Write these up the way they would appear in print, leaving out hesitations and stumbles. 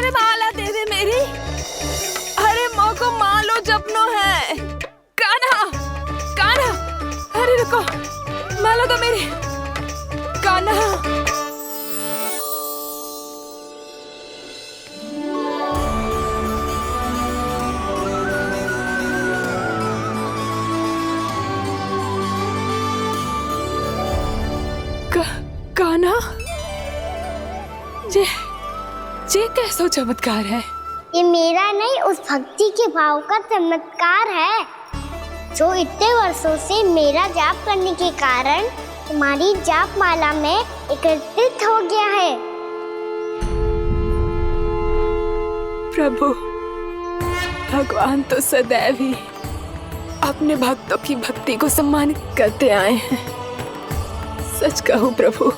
अरे माला दे दे मेरी। अरे माँ को मालो जपनो है। कान्हा, कान्हा, अरे रुको, माला तो मेरी। कान्हा, कान्हा, ये कैसा चमत्कार है? ये मेरा नहीं, उस भक्ति के भाव का चमत्कार है जो इतने वर्षों से मेरा जाप करने के कारण तुम्हारी जाप माला में एकत्रित हो गया है। प्रभु, भगवान तो सदैव ही अपने भक्तों की भक्ति को सम्मानित करते आए हैं। सच कहूं प्रभु,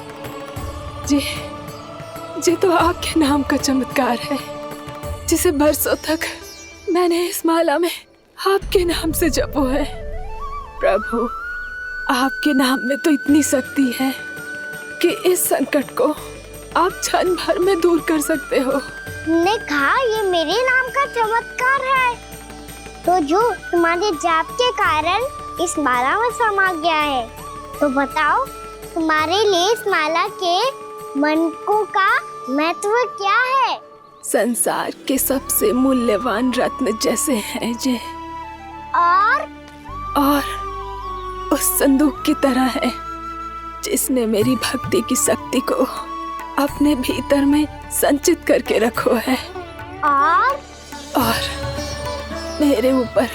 ये तो आपके नाम का चमत्कार है, जिसे बरसों तक मैंने इस माला में आपके नाम से जपो है। प्रभु, आपके नाम में तो इतनी शक्ति है कि इस संकट को आप क्षण भर में दूर कर सकते हो। तुमने कहा ये मेरे नाम का चमत्कार है, तो जो तुम्हारे जाप के कारण इस माला में समा गया है, तो बताओ तुम्हारे लिए इस माला के मनकों का महत्व क्या है? संसार के सबसे मूल्यवान रत्न जैसे हैं ये, और उस संदूक की तरह है जिसने मेरी भक्ति की शक्ति को अपने भीतर में संचित करके रखो है। और मेरे ऊपर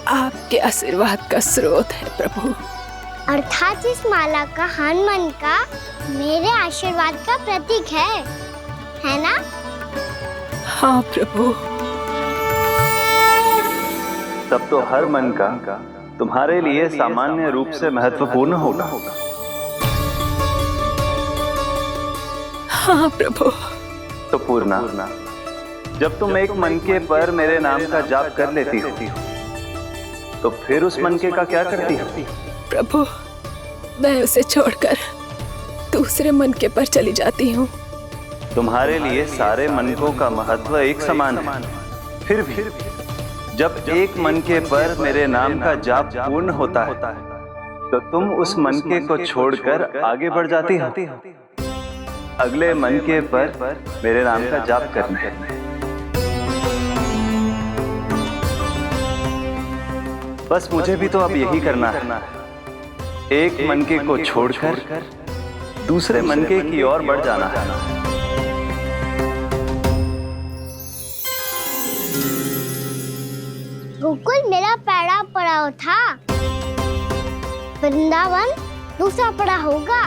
आपके आशीर्वाद का स्रोत है प्रभु। अर्थात इस माला का हनुमान का मेरे आशीर्वाद का प्रतीक है ना? हाँ प्रभु। तब तो हर मन का तुम्हारे लिए सामान्य रूप से महत्वपूर्ण होगा। हाँ प्रभु। तो पूर्णा, जब तुम एक मनके पर मेरे नाम का जाप कर लेती हो, तो फिर उस मनके का क्या करती हो? प्रभु, मैं उसे छोड़कर दूसरे मनके पर चली जाती हूँ। तुम्हारे लिए सारे मनकों का महत्व एक समान है। फिर भी जब एक मनके पर मेरे नाम का जाप पूर्ण होता है, तो तुम उस मनके को छोड़कर आगे बढ़ जाती हो अगले मनके पर मेरे नाम का जाप करने। बस मुझे भी तो अब यही करना है, एक मनके को छोड़कर दूसरे मनके की ओर बढ़ जाना है। गोकुल मेरा पहला पड़ाव था, वृंदावन दूसरा पड़ाव होगा।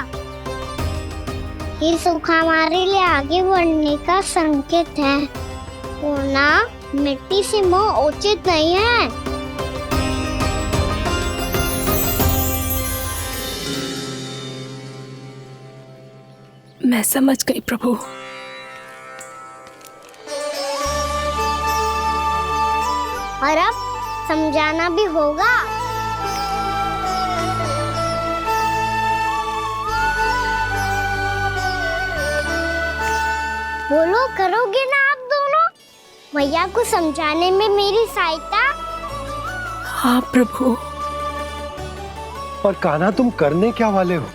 ये सुख हमारे लिए आगे बढ़ने का संकेत है, वरना मिट्टी से मोह उचित नहीं है। मैं समझ गई प्रभु। और अब समझाना भी होगा। बोलो, करोगे ना आप दोनों? मैया को समझाने में मेरी सहायता? हाँ प्रभु। और कान्हा, तुम करने क्या वाले हो?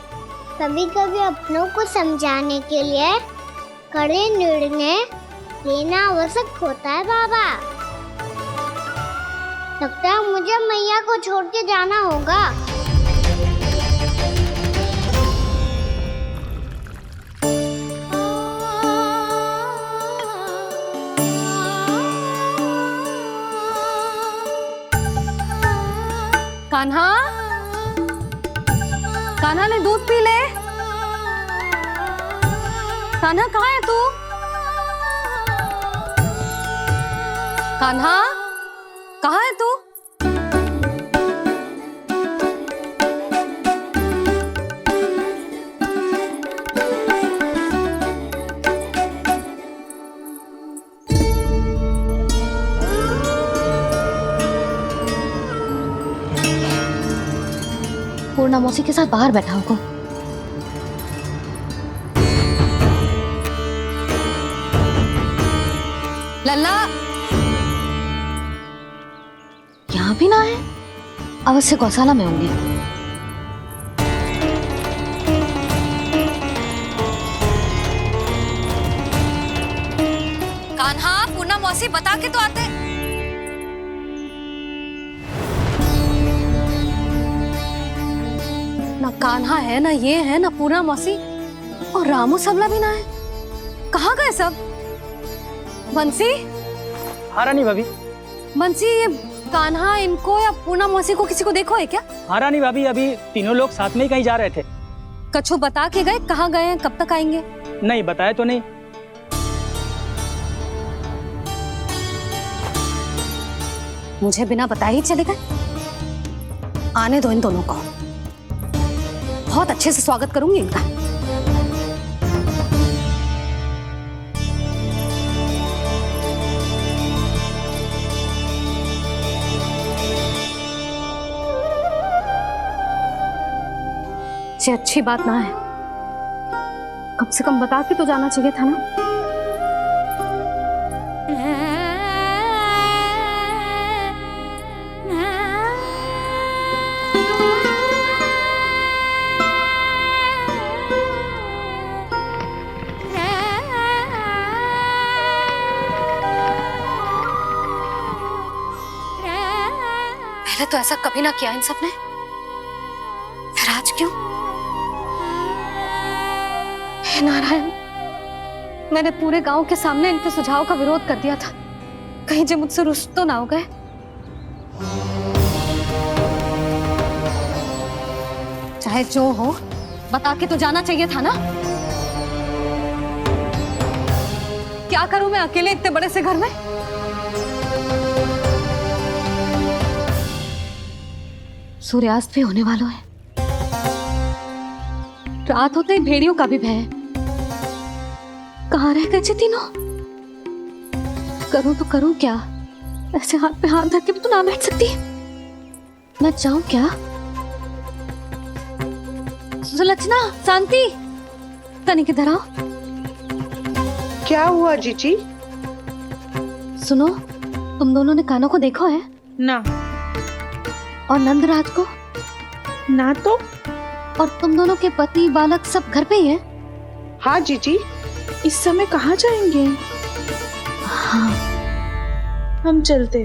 कभी कभी अपनों को समझाने के लिए कड़े निर्णय लेना आवश्यक होता है बाबा। लगता है मुझे मैया को छोड़ के जाना होगा। कान्हा, कान्हा ने दूध पी ले। कान्हा कहाँ है तू? कान्हा, कहाँ है तू? पूर्णा मौसी के साथ बाहर बैठा होगा। लल्ला यहाँ भी ना है, अवश्य गौशाला में होंगे। कान्हा, पूर्णा मौसी बता के तो आते। ना कान्हा है, ना ये है, ना पूर्णा मौसी, और रामू सबला भी ना है। कहाँ गए सब? बंसी? हाँ रानी भाभी। बंसी, ये कान्हा इनको या पूर्णा मौसी को किसी को देखो है क्या? हाँ रानी भाभी, अभी तीनों लोग साथ में ही कहीं जा रहे थे। कछु बता के गए कहाँ गए हैं, कब तक आएंगे? नहीं बताया तो नहीं। मुझे बिना बताए ही चले गए? आने दो इन दोनों को, बहुत अच्छे से स्वागत करूंगी इनका। ये अच्छी बात ना है, कम से कम बता के तो जाना चाहिए था ना। पहले तो ऐसा कभी ना किया इन सब ने, फिर आज क्यों? हे नारायण, मैंने पूरे गांव के सामने इनके सुझाव का विरोध कर दिया था, कहीं जो मुझसे रुष्ट तो ना हो गए। चाहे जो हो, बता के तो जाना चाहिए था ना। क्या करूं मैं अकेले इतने बड़े से घर में? सूर्यास्त भी होने वाला है, रात होते ही भेड़ियों का भी भय है। कहाँ रह गए तीनों? करूं तो करूं क्या? ऐसे हाथ पे हाथ धर के भी तो ना बैठ सकती। मैं जाऊं क्या? सुलक्षणा, शांति, तनिक इधर आओ। क्या हुआ जीजी? सुनो, तुम दोनों ने कान्हा को देखो है? ना। और नंदराज को? ना तो। और तुम दोनों के पति बालक सब घर पे ही है? हाँ जीजी। इस समय कहाँ जाएंगे? हाँ। हम चलते।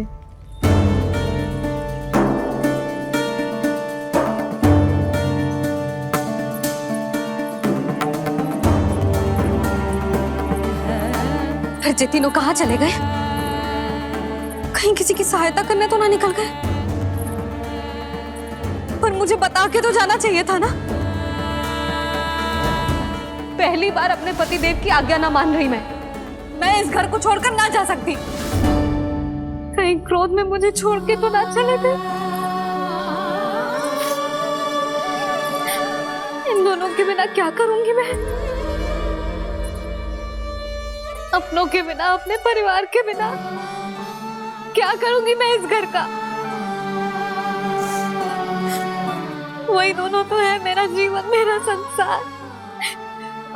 फिर ये तीनों कहाँ चले गए? कहीं किसी की सहायता करने तो ना निकल गए? पर मुझे बता के तो जाना चाहिए था ना। पहली बार अपने पतिदेव की आज्ञा ना मान रही मैं इस घर को छोड़कर ना जा सकती। कहीं क्रोध में मुझे छोड़ के तो ना चले गए। इन दोनों के बिना क्या करूंगी मैं? अपनों के बिना, अपने परिवार के बिना क्या करूंगी मैं इस घर का? वही दोनों तो है मेरा जीवन, मेरा संसार।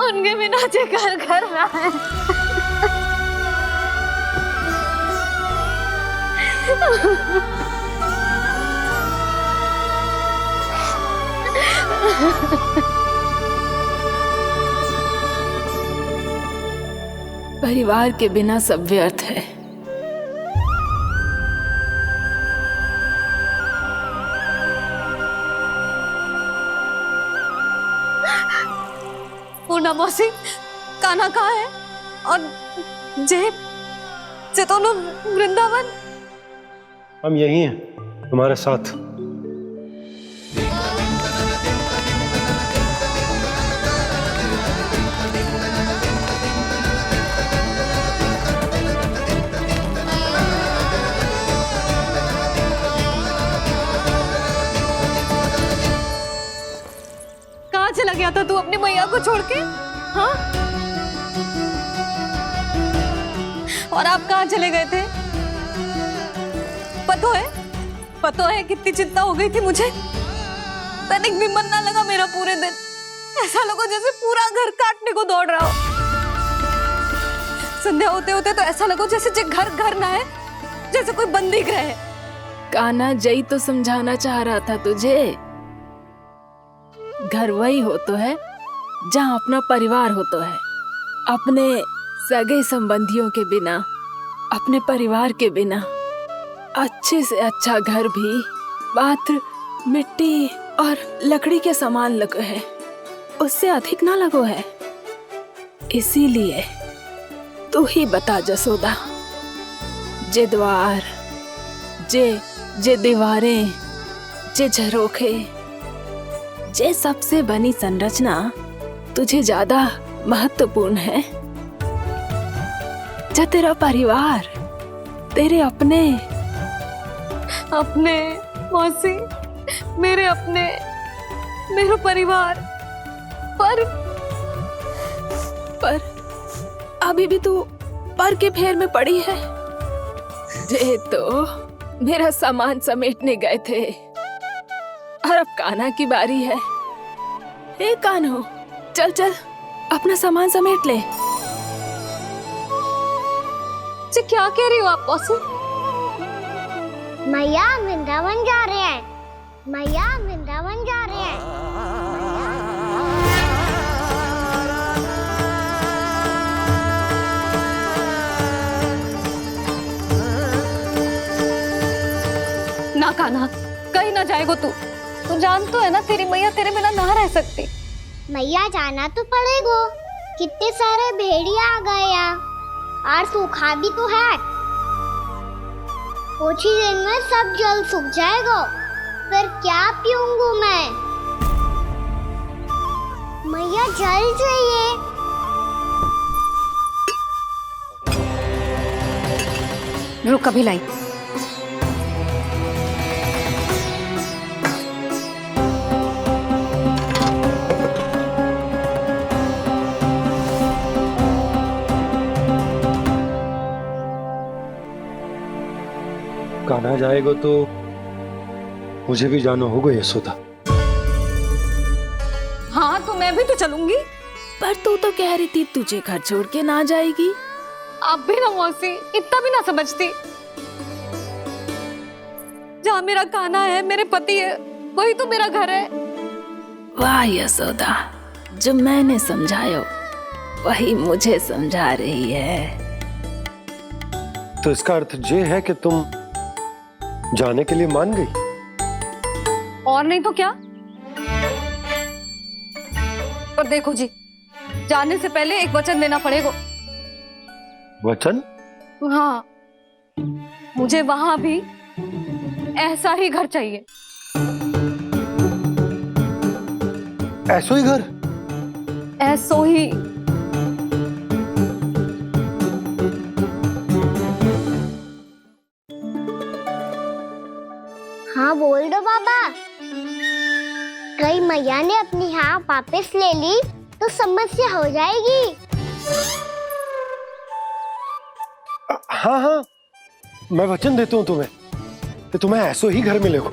उनके बिना जे घर घर रहा है। परिवार के बिना सब व्यर्थ है। पूर्णा मौसी, कान्हा कहाँ है? और जे दोनों वृंदावन? हम यही हैं, तुम्हारे साथ। कहाँ चला गया था तू अपनी मैया को छोड़ के? हाँ? और आप कहाँ चले गए थे? पता है कितनी चिंता हो गई थी मुझे। तनिक भी मन ना लगा मेरा पूरे दिन। ऐसा लगा जैसे पूरा घर काटने को दौड़ रहा हो। संध्या होते होते तो ऐसा लगो जैसे जे घर घर ना है, जैसे कोई बंदी गृह है। कान्हा जय तो समझाना चाह रहा था तुझे। घर वही हो तो है जहाँ अपना परिवार हो तो है। अपने सगे संबंधियों के बिना, अपने परिवार के बिना अच्छे से अच्छा घर भी पात्र मिट्टी और लकड़ी के समान लगो है, उससे अधिक ना लगो है। इसीलिए तू ही बता जसोदा, जे द्वार, जे दीवारें, जे झरोखे, जे सबसे बनी संरचना तुझे ज्यादा महत्वपूर्ण है? जा तेरा परिवार, तेरे अपने मौसी, मेरे अपने, मेरा परिवार। पर अभी भी तू पर के फेर में पड़ी है। जे तो मेरा सामान समेटने गए थे और अब कान्हा की बारी है। हे कान्हो, चल चल अपना सामान समेट ले। जी क्या कह रही हो आप मौसी? मैया वृंदावन जा रहे हैं, मैया वृंदावन जा रहे हैं। ना कान्हा, कहीं ना जाएगो तू जान तो है ना तेरी मैया तेरे बिना ना रह सकती। मैया जाना तो पड़ेगा, कितने सारे भेड़िया आ गए यहाँ और सूखा भी तो है। कुछ ही दिन में सब जल सूख जाएगा, फिर क्या पीऊंगा मैं? मैया जल चाहिए। रुक अभी लाई। कान्हा जाएगा तो मुझे भी जाना होगा यशोदा। हाँ तो मैं भी तो चलूंगी। पर तू तो कह रही थी तुझे घर छोड़ के ना जाएगी। आप भी ना मौसी, इतना भी ना समझती। जहाँ मेरा कान्हा है, मेरे पति है, वही तो मेरा घर है। वाह यशोदा, जो मैंने समझाया वही मुझे समझा रही है। तो इसका अर्थ ये है कि तुम जाने के लिए मान गई? और नहीं तो क्या। पर देखो जी, जाने से पहले एक वचन देना पड़ेगा। वचन? हाँ, मुझे वहां भी ऐसा ही घर चाहिए। ऐसो ही घर? ऐसो ही। हाँ बोल दो बाबा। कहीं मैया ने अपनी हाँ वापस ले ली तो समस्या हो जाएगी। हाँ हाँ, मैं वचन देता हूँ तुम्हें कि तुम्हें ऐसो ही घर मिलेगा।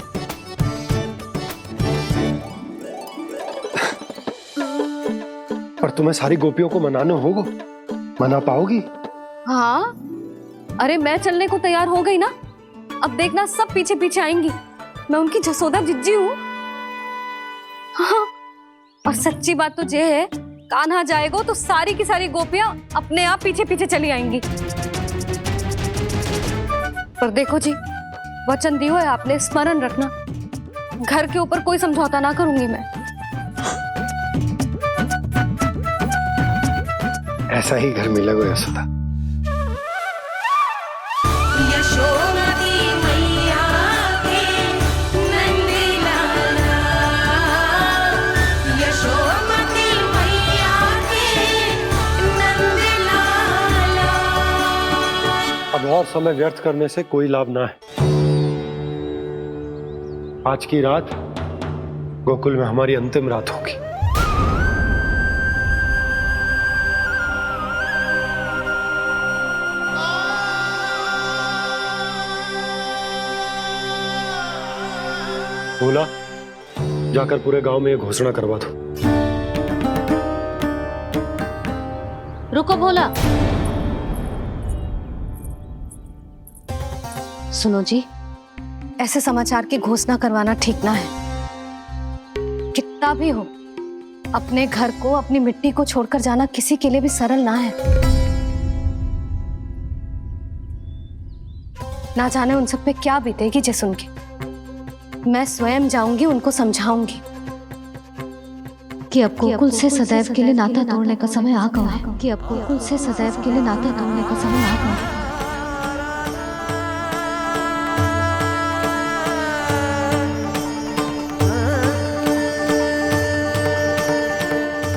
पर तुम्हें सारी गोपियों को मनाना होगा। मना पाओगी? हाँ, अरे मैं चलने को तैयार हो गई ना। अब देखना सब पीछे पीछे आएंगी। मैं उनकी जसोदा जिज्जी हूँ। हाँ, और सच्ची बात तो ये है, कान्हा जाएगा तो सारी की सारी गोपियां अपने आप पीछे पीछे चली आएंगी। पर देखो जी, वचन दियो है आपने, स्मरण रखना। घर के ऊपर कोई समझौता ना करूंगी मैं। ऐसा ही घर मिलेगा यशोदा। अब और समय व्यर्थ करने से कोई लाभ ना है। आज की रात गोकुल में हमारी अंतिम रात होगी। बोला, जाकर पूरे गांव में ये घोषणा करवा दो। रुको भोला, सुनो जी, ऐसे समाचार की घोषणा करवाना ठीक ना है। कितना भी हो, अपने घर को, अपनी मिट्टी को छोड़कर जाना किसी के लिए भी सरल ना है। ना जाने उन सब पे क्या बीतेगी जे सुन के। मैं स्वयं जाऊंगी, उनको समझाऊंगी कि अब गोकुल से सदैव के लिए नाता तोड़ने का समय आ गया है, कि अब गोकुल से सदैव के लिए नाता तोड़ने का समय आ गया है।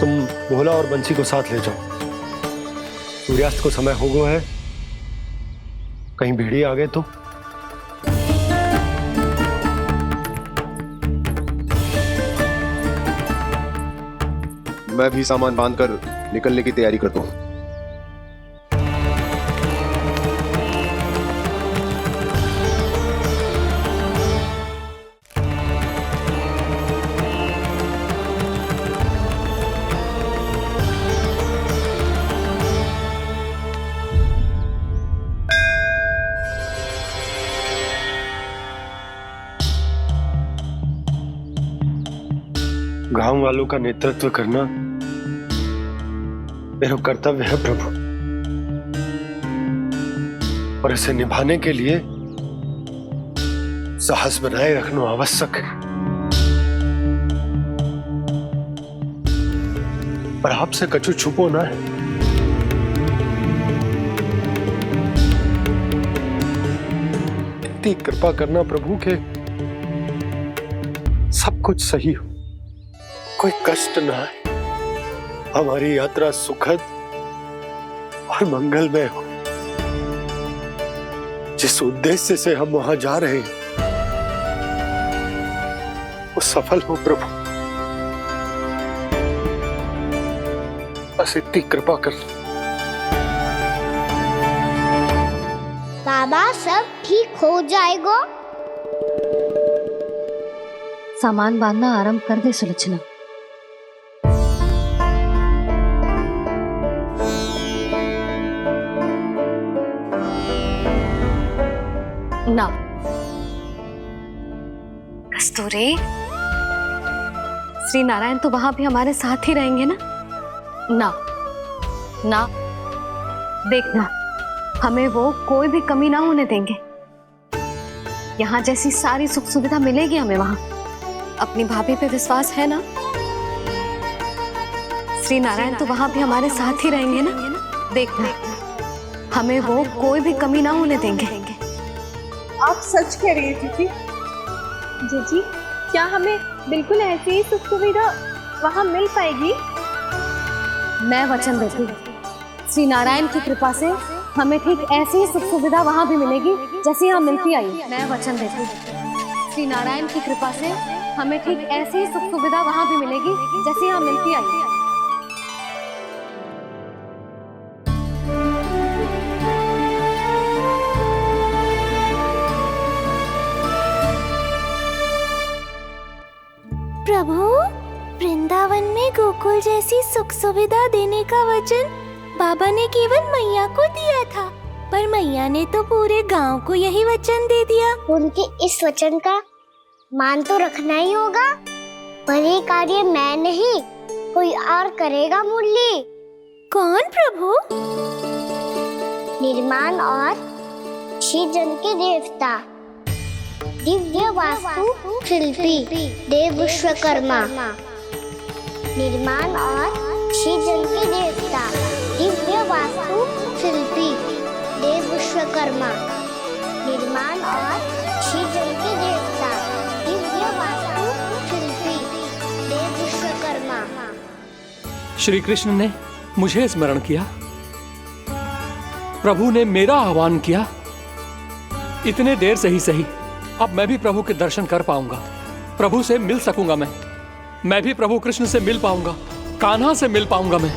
तुम भोला और बंसी को साथ ले जाओ। सूर्यास्त को समय हो गया है, कहीं भेड़िए आ गए तो। मैं भी सामान बांधकर निकलने की तैयारी करता हूँ। गांव वालों का नेतृत्व करना मेरा कर्तव्य है प्रभु, और इसे निभाने के लिए साहस बनाए रखना आवश्यक है। पर आपसे कछु छुपो ना है। इतनी कृपा करना प्रभु के सब कुछ सही हो, कोई कष्ट ना है, हमारी यात्रा सुखद और मंगलमय हो। जिस उद्देश्य से हम वहां जा रहे हैं वो सफल हो प्रभु, बस इतनी कृपा कर। बाबा सब ठीक हो जाएगा। सामान बांधना आरंभ कर दे सुलोचना। ना कस्तूरी, श्री नारायण तो वहां भी हमारे साथ ही रहेंगे ना? ना ना, देखना हमें वो कोई भी कमी ना होने देंगे। यहाँ जैसी सारी सुख सुविधा मिलेगी हमें वहां। अपनी भाभी पे विश्वास है ना? श्री नारायण तो वहां भी हमारे साथ ही रहेंगे ना? देखना हमें वो कोई भी कमी ना होने देंगे। आप सच कह रही है दीदी। जीजी, क्या हमें बिल्कुल ऐसी ही सुख सुविधा वहाँ मिल पाएगी? मैं वचन देती हूँ, श्री नारायण की कृपा से हमें ठीक ऐसी ही सुख सुविधा वहाँ भी मिलेगी जैसी यहाँ मिलती आई। मैं वचन देती हूँ, श्री नारायण की कृपा से हमें ठीक ऐसी ही सुख सुविधा वहाँ भी मिलेगी जैसी यहाँ मिलती आई। प्रभु, वृंदावन में गोकुल जैसी सुख सुविधा देने का वचन बाबा ने केवल मैया को दिया था, पर मैया ने तो पूरे गांव को यही वचन दे दिया। उनके इस वचन का मान तो रखना ही होगा, पर ये कार्य मैं नहीं कोई और करेगा। मुरली कौन प्रभु? निर्माण और सृजन के देवता, दिव्य वास्तु शिल्पी देव विश्वकर्मा। निर्माण और सृजन के देवता, दिव्य वास्तु शिल्पी देव विश्वकर्मा। निर्माण और सृजन के देवता, दिव्य वास्तु शिल्पी देव विश्वकर्मा। श्री कृष्ण ने मुझे स्मरण किया, प्रभु ने मेरा आह्वान किया। इतने देर से ही सही, अब मैं भी प्रभु के दर्शन कर पाऊंगा, प्रभु से मिल सकूंगा। मैं भी प्रभु कृष्ण से मिल पाऊंगा, कान्हा से मिल पाऊंगा मैं।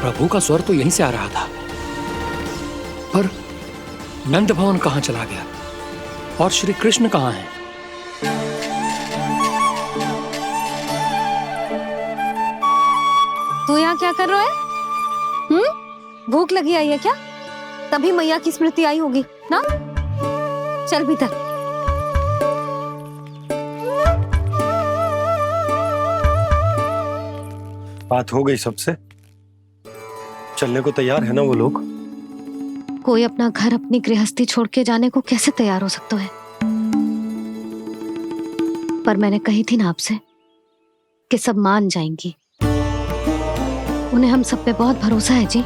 प्रभु का स्वर तो यहीं से आ रहा था, पर नंद भवन कहां चला गया और श्री कृष्ण कहां हैं? तू यहाँ क्या कर रहा है? भूख लगी आई है क्या? तभी मैया की स्मृति आई होगी ना? चल भीतर। बात हो गई सबसे? चलने को तैयार है ना वो लोग? कोई अपना घर अपनी गृहस्थी छोड़ के जाने को कैसे तैयार हो सकता है? पर मैंने कही थी ना आपसे कि सब मान जाएंगी। उन्हें हम सब पे बहुत भरोसा है जी।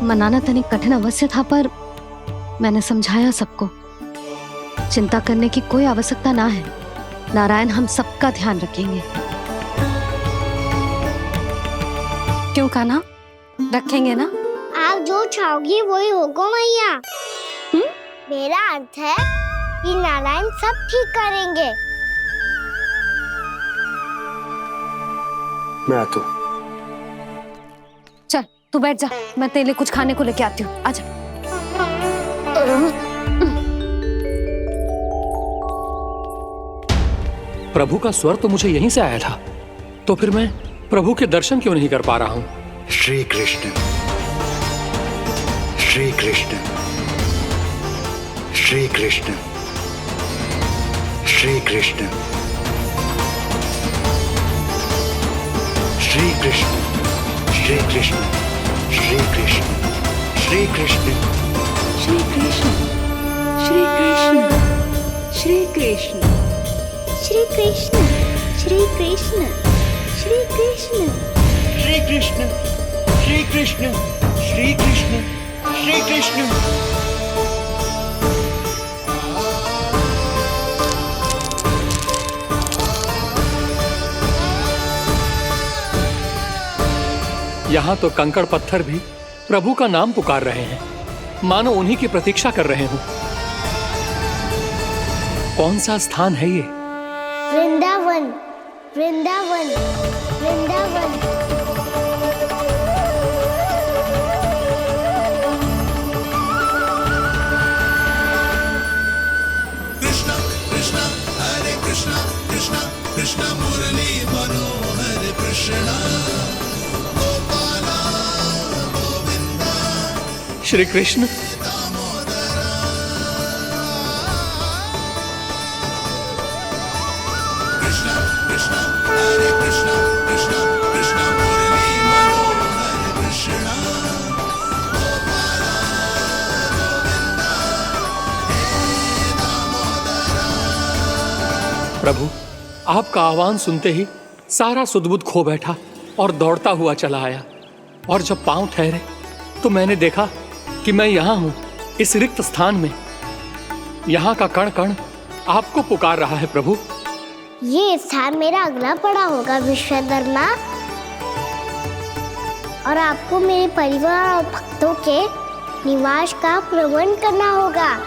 मनाना तनिक कठिन अवश्य था, पर मैंने समझाया सबको। चिंता करने की कोई आवश्यकता ना है। नारायण हम सबका ध्यान रखेंगे। क्यों कान्हा, रखेंगे ना? आप जो चाहोगी वही होगा मैया। मेरा अर्थ है कि नारायण सब ठीक करेंगे। मैं आता हूं। चल तू बैठ जा, मैं तेरे लिए कुछ खाने को लेके आती हूँ। आजा। प्रभु का स्वर तो मुझे यहीं से आया था, तो फिर मैं प्रभु के दर्शन क्यों नहीं कर पा रहा हूं? श्री कृष्ण, श्री कृष्ण, श्री कृष्ण, श्री कृष्ण, श्री कृष्ण, श्री कृष्ण, श्री कृष्ण, श्री कृष्ण, श्री कृष्ण, श्री कृष्ण, श्री कृष्ण, श्री कृष्ण, श्री कृष्ण, श्री कृष्ण, श्री कृष्ण, श्री कृष्ण, श्री कृष्ण, श्री कृष्ण। यहाँ तो कंकड़ पत्थर भी प्रभु का नाम पुकार रहे हैं, मानो उन्हीं की प्रतीक्षा कर रहे हों। कौन सा स्थान है ये? वृंदावन, वृंदावन, वृंदावन। कृष्णा कृष्णा हरे कृष्णा, कृष्णा कृष्णा मुरली मनोहर कृष्णा। श्री कृष्ण, कृष्णा कृष्णा हरे कृष्णा, कृष्णा कृष्णा मुरली मनोहर कृष्णा। प्रभु आपका आह्वान सुनते ही सारा सुध-बुध खो बैठा और दौड़ता हुआ चला आया, और जब पांव ठहरे तो मैंने देखा कि मैं यहाँ हूँ, इस रिक्त स्थान में। यहाँ का कण कण आपको पुकार रहा है प्रभु। ये स्थान मेरा अगला पड़ा होगा विश्वकर्मा, और आपको मेरे परिवार और भक्तों के निवास का प्रबंध करना होगा।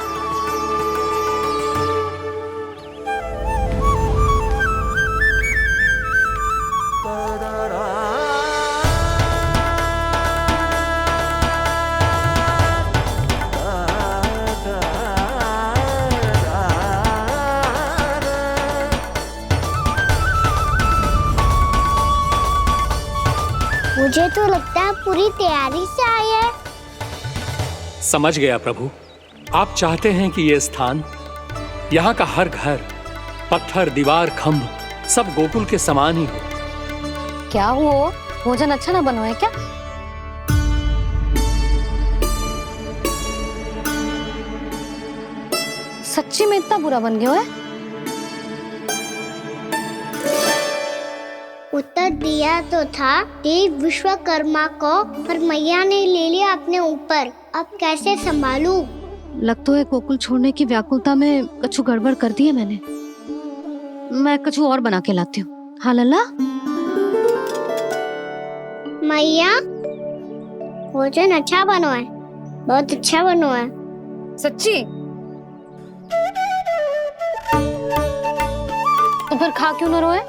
मुझे तो लगता है पूरी तैयारी से आए हैं। समझ गया प्रभु, आप चाहते हैं कि ये स्थान, यहाँ का हर घर, पत्थर, दीवार, खंभ सब गोकुल के समान ही हो। क्या हो, भोजन अच्छा ना बनो है क्या? सच्ची में इतना बुरा बन गया है? उत्तर दिया तो था देव विश्वकर्मा को, पर मैया ने ले लिया अपने ऊपर। अब कैसे संभालूं? लगता है गोकुल छोड़ने की व्याकुलता में कछु गड़बड़ कर दी है मैंने। मैं कछु और बना के लाती हूँ। हाँ लल्ला? मैया, भोजन अच्छा बनो है, बहुत अच्छा बनो है। सच्ची? तो फिर खा क्यों न रोए?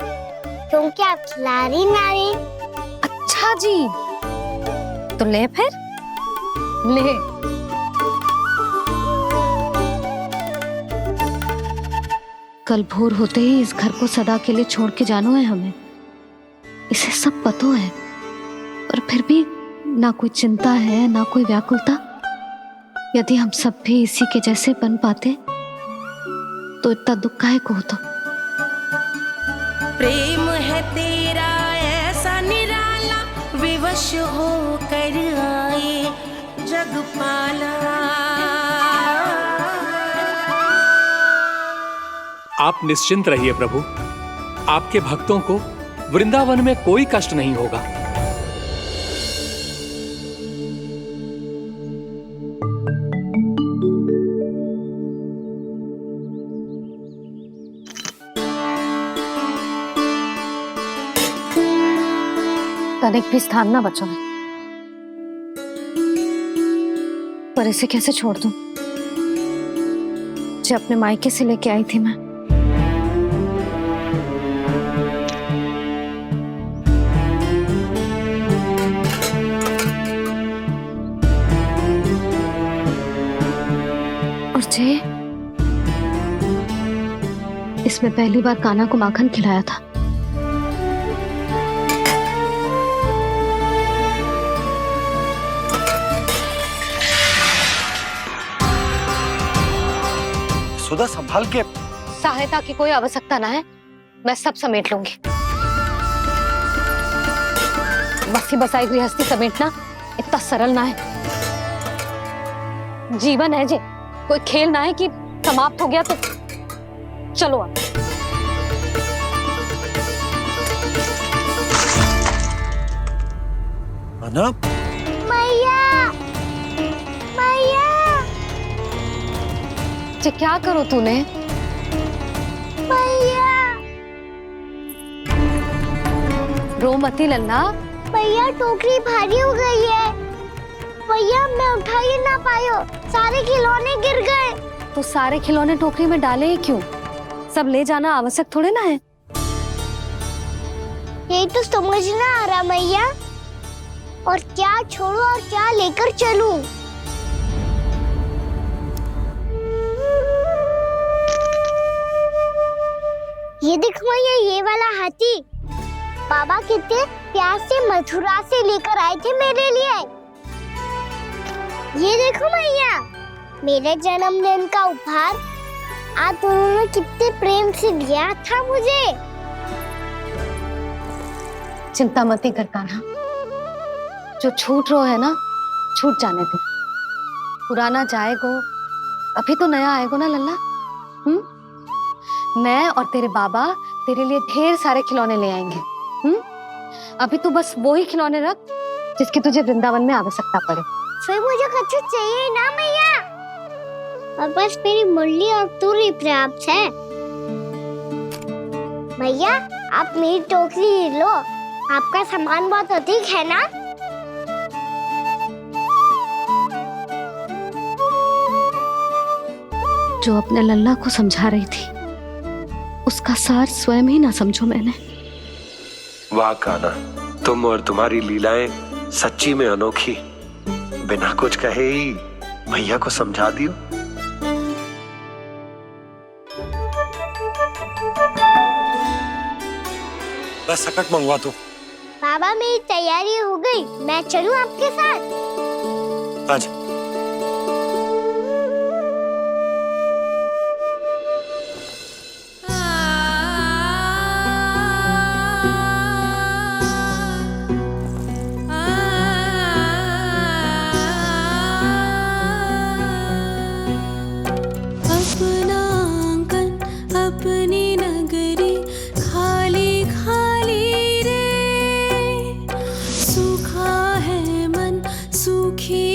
क्योंकि आप खिला रही नारी। अच्छा, अच्छा जी, तो ले फिर ले। कल भोर होते ही इस घर को सदा के लिए छोड़ के जाना है हमें, इसे सब पता है, और फिर भी ना कोई चिंता है ना कोई व्याकुलता। यदि हम सब भी इसी के जैसे बन पाते तो इतना दुख काहे को होता। प्रेम है तेरा ऐसा निराला, विवश हो कर आए जगपाला। आप निश्चिंत रहिए प्रभु, आपके भक्तों को वृंदावन में कोई कष्ट नहीं होगा। तनिक भी स्थान ना बचो है, पर इसे कैसे छोड़ दूं जो अपने मायके से लेके आई थी मैं। और जे इसमें पहली बार कान्हा को माखन खिलाया था। सुधा संभाल के। सहायता की कोई आवश्यकता ना है, मैं सब समेट लूंगी। बसी बसाई गृहस्थी समेटना इतना सरल ना है। जीवन है जे, कोई खेल ना है कि समाप्त हो गया तो चलो आप। मैया, मैया। जे क्या करो तूने? मैया, रो मती लल्ला। मैया टोकरी भारी हो गई है। भैया मैं उठा ही ना पायो, सारे खिलौने गिर गए। तो सारे खिलौने टोकरी में डाले ही क्यों? सब ले जाना आवश्यक थोड़े ना है। यही तो समझ ना आ रहा मैया, और क्या छोड़ू और क्या लेकर चलूं? ये देखो मैया, ये वाला हाथी बाबा कितने प्यार से मथुरा से लेकर आए थे मेरे लिए। ये देखो मैया, मेरे जन्मदिन का उपहार आप उन्होंने कितने प्रेम से दिया था मुझे। चिंता मत कर कान्हा, जो छूट रो है ना छूट जाने दे। पुराना जाएगो, अभी तो नया आएगो ना लल्ला। मैं और तेरे बाबा तेरे लिए ढेर सारे खिलौने ले आएंगे। अभी तू बस वो ही खिलौने रख जिसकी तुझे वृंदावन में आवश्यकता पड़े। फिर मुझे कुछ चाहिए ना मैया, और बस मेरी मुरली और तू ही पर्याप्त है। भैया आप मेरी टोकरी लो, आपका सामान बहुत अधिक है ना। जो अपने लल्ला को समझा रही थी उसका सार स्वयं ही ना समझो मैंने। वाह कान्हा, तुम और तुम्हारी लीलाएं सच्ची में अनोखी। बिना कुछ कहे ही भैया को समझा दियो। बस सकट मंगवा दो। बाबा मेरी तैयारी हो गई, मैं चलूं आपके साथ? आजा।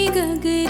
गगरी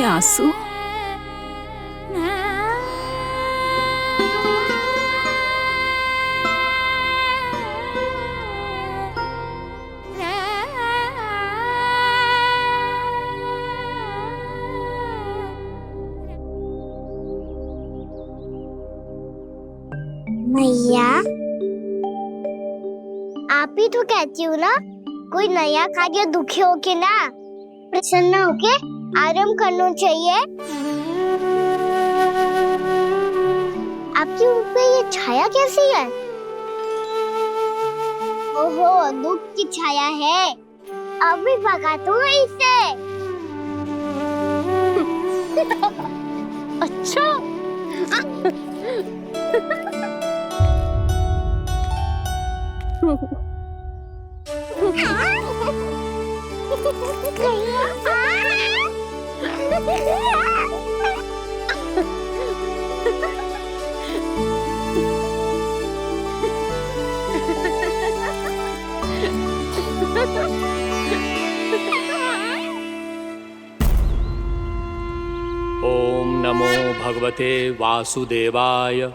में आंसू? मैया, आप ही तो कहती हो ना, कोई नया कार्य दुखी होके ना प्रसन्न होके आराम करना चाहिए। आपकी मुख पे ये छाया कैसी है? ओहो, दुख की छाया है। अभी भगा दूं इसे। अच्छा। ओम नमो भगवते वासुदेवाय।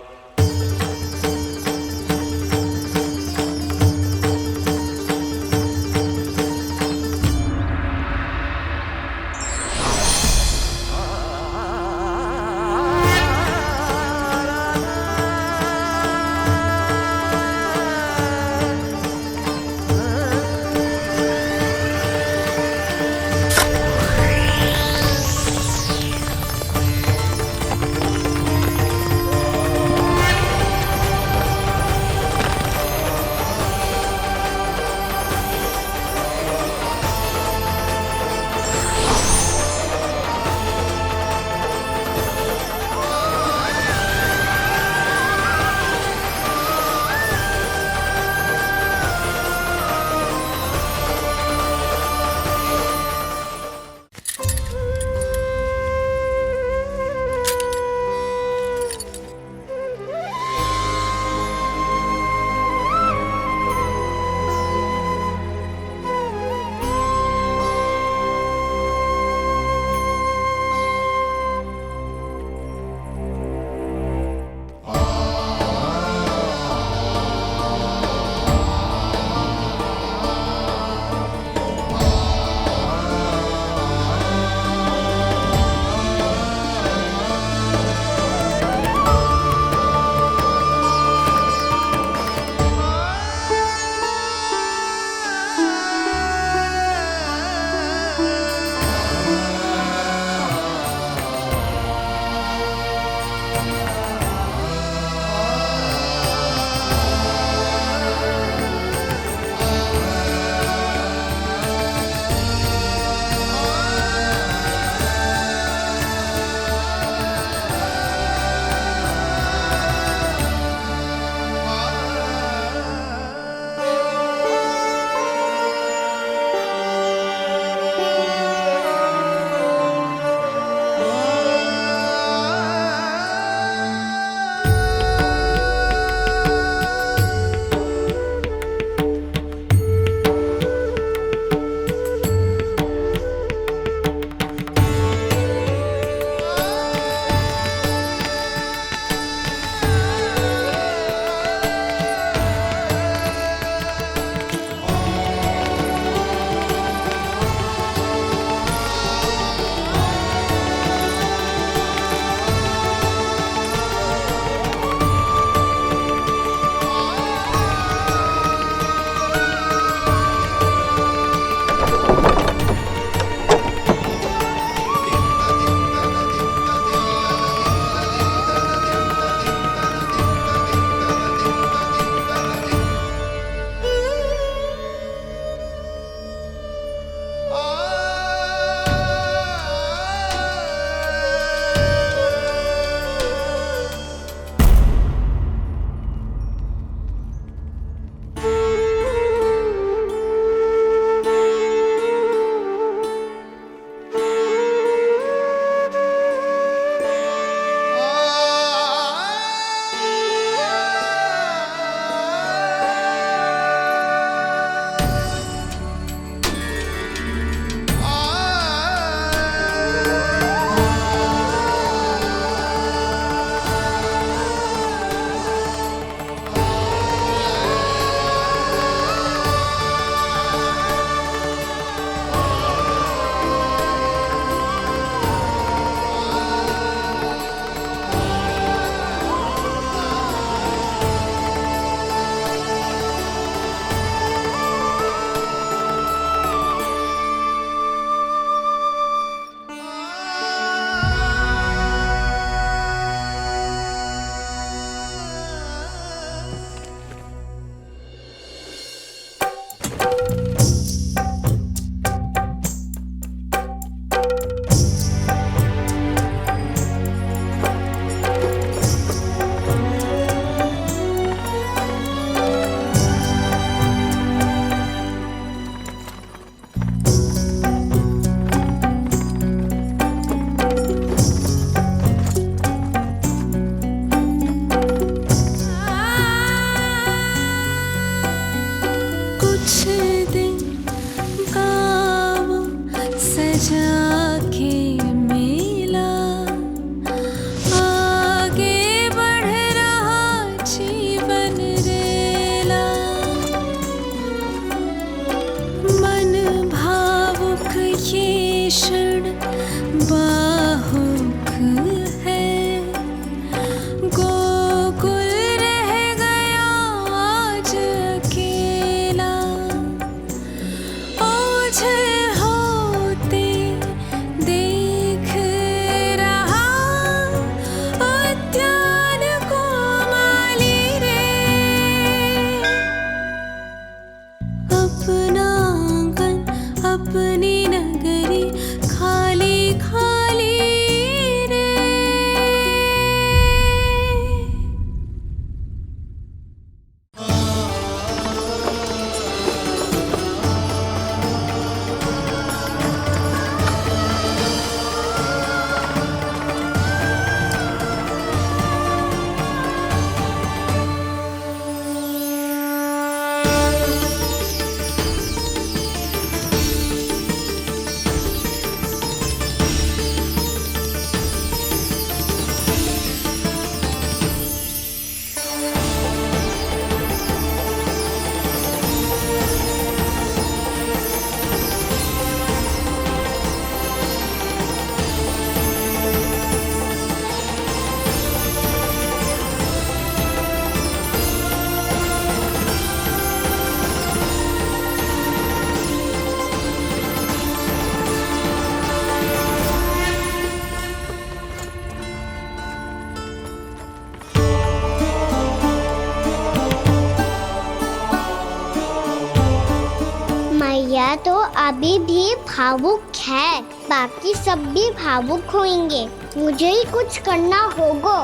तो अभी भी भावुक है, बाकी सब भी भावुक होंगे। मुझे ही कुछ करना होगा।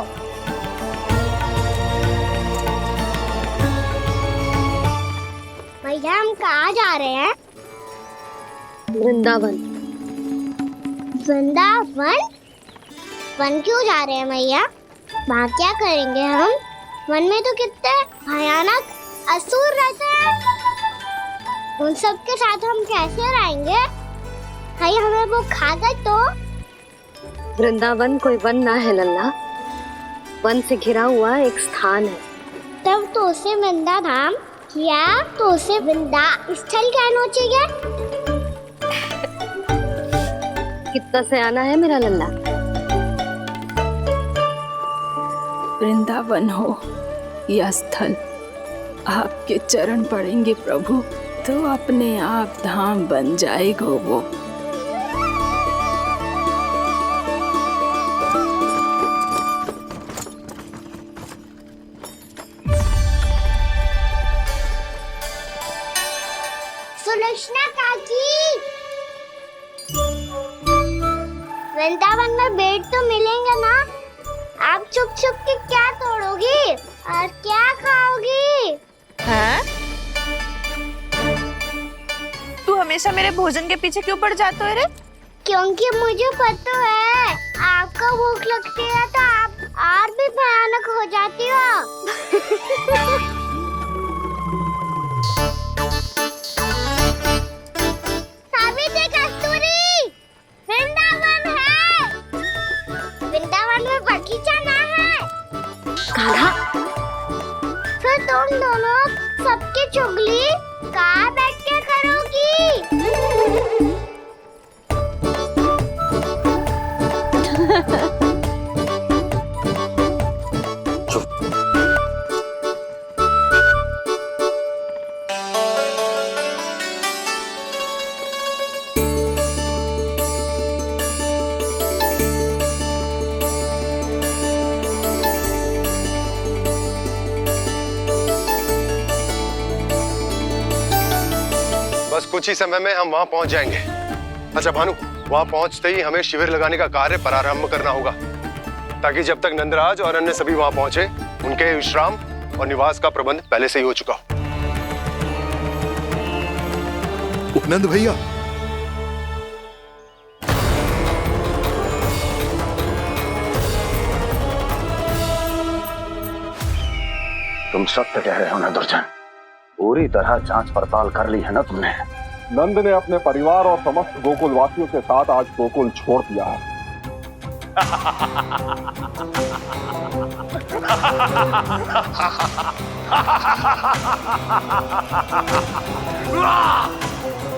भैया हम कहाँ जा रहे हैं? वृंदावन। वृंदावन? वन क्यों जा रहे हैं भैया? वहाँ क्या करेंगे हम? वन में तो कितने भयानक असुर रहते हैं। उन सब के साथ हम कैसे रहेंगे? कहीं हमें वो खा गए तो? वृंदावन कोई वन ना है लल्ला, वन से घिरा हुआ एक स्थान है। तब तो उसे वृंदा धाम या तो उसे वृंदा स्थल कहना चाहिए। कितना सयाना है मेरा लल्ला। वृंदावन हो या स्थल, आपके चरण पड़ेंगे प्रभु तो अपने आप धाम बन जाएगा वो। सुलक्षणा काकी, वृंदावन में बेट तो मिलेंगे ना? आप छुप छुप के क्या तोड़ोगी और क्या खाओगी? हाँ? तू हमेशा मेरे भोजन के पीछे क्यों पड़ जाते हो रे? क्योंकि मुझे पता है आपको भूख लगती है तो आप और भी भयानक हो जाती हो। सावित्री, कस्तूरी, वृंदावन है। वृंदावन में बगीचा ना है। कान्हा, फिर तुम दोनों सबकी चुगली कहाँ बैठ के करोगी? बस कुछ ही समय में हम वहां पहुंच जाएंगे। अच्छा भानु, वहां पहुंचते ही हमें शिविर लगाने का कार्य प्रारंभ करना होगा, ताकि जब तक नंदराज और अन्य सभी वहां पहुंचे उनके विश्राम और निवास का प्रबंध पहले से ही हो चुका हो। उपनंद भैया, तुम सत्य कह रहे हो ना दुर्जन? पूरी तरह जांच पड़ताल कर ली है ना तुमने? नंद ने अपने परिवार और समस्त गोकुल वासियों के साथ आज गोकुल छोड़ दिया है।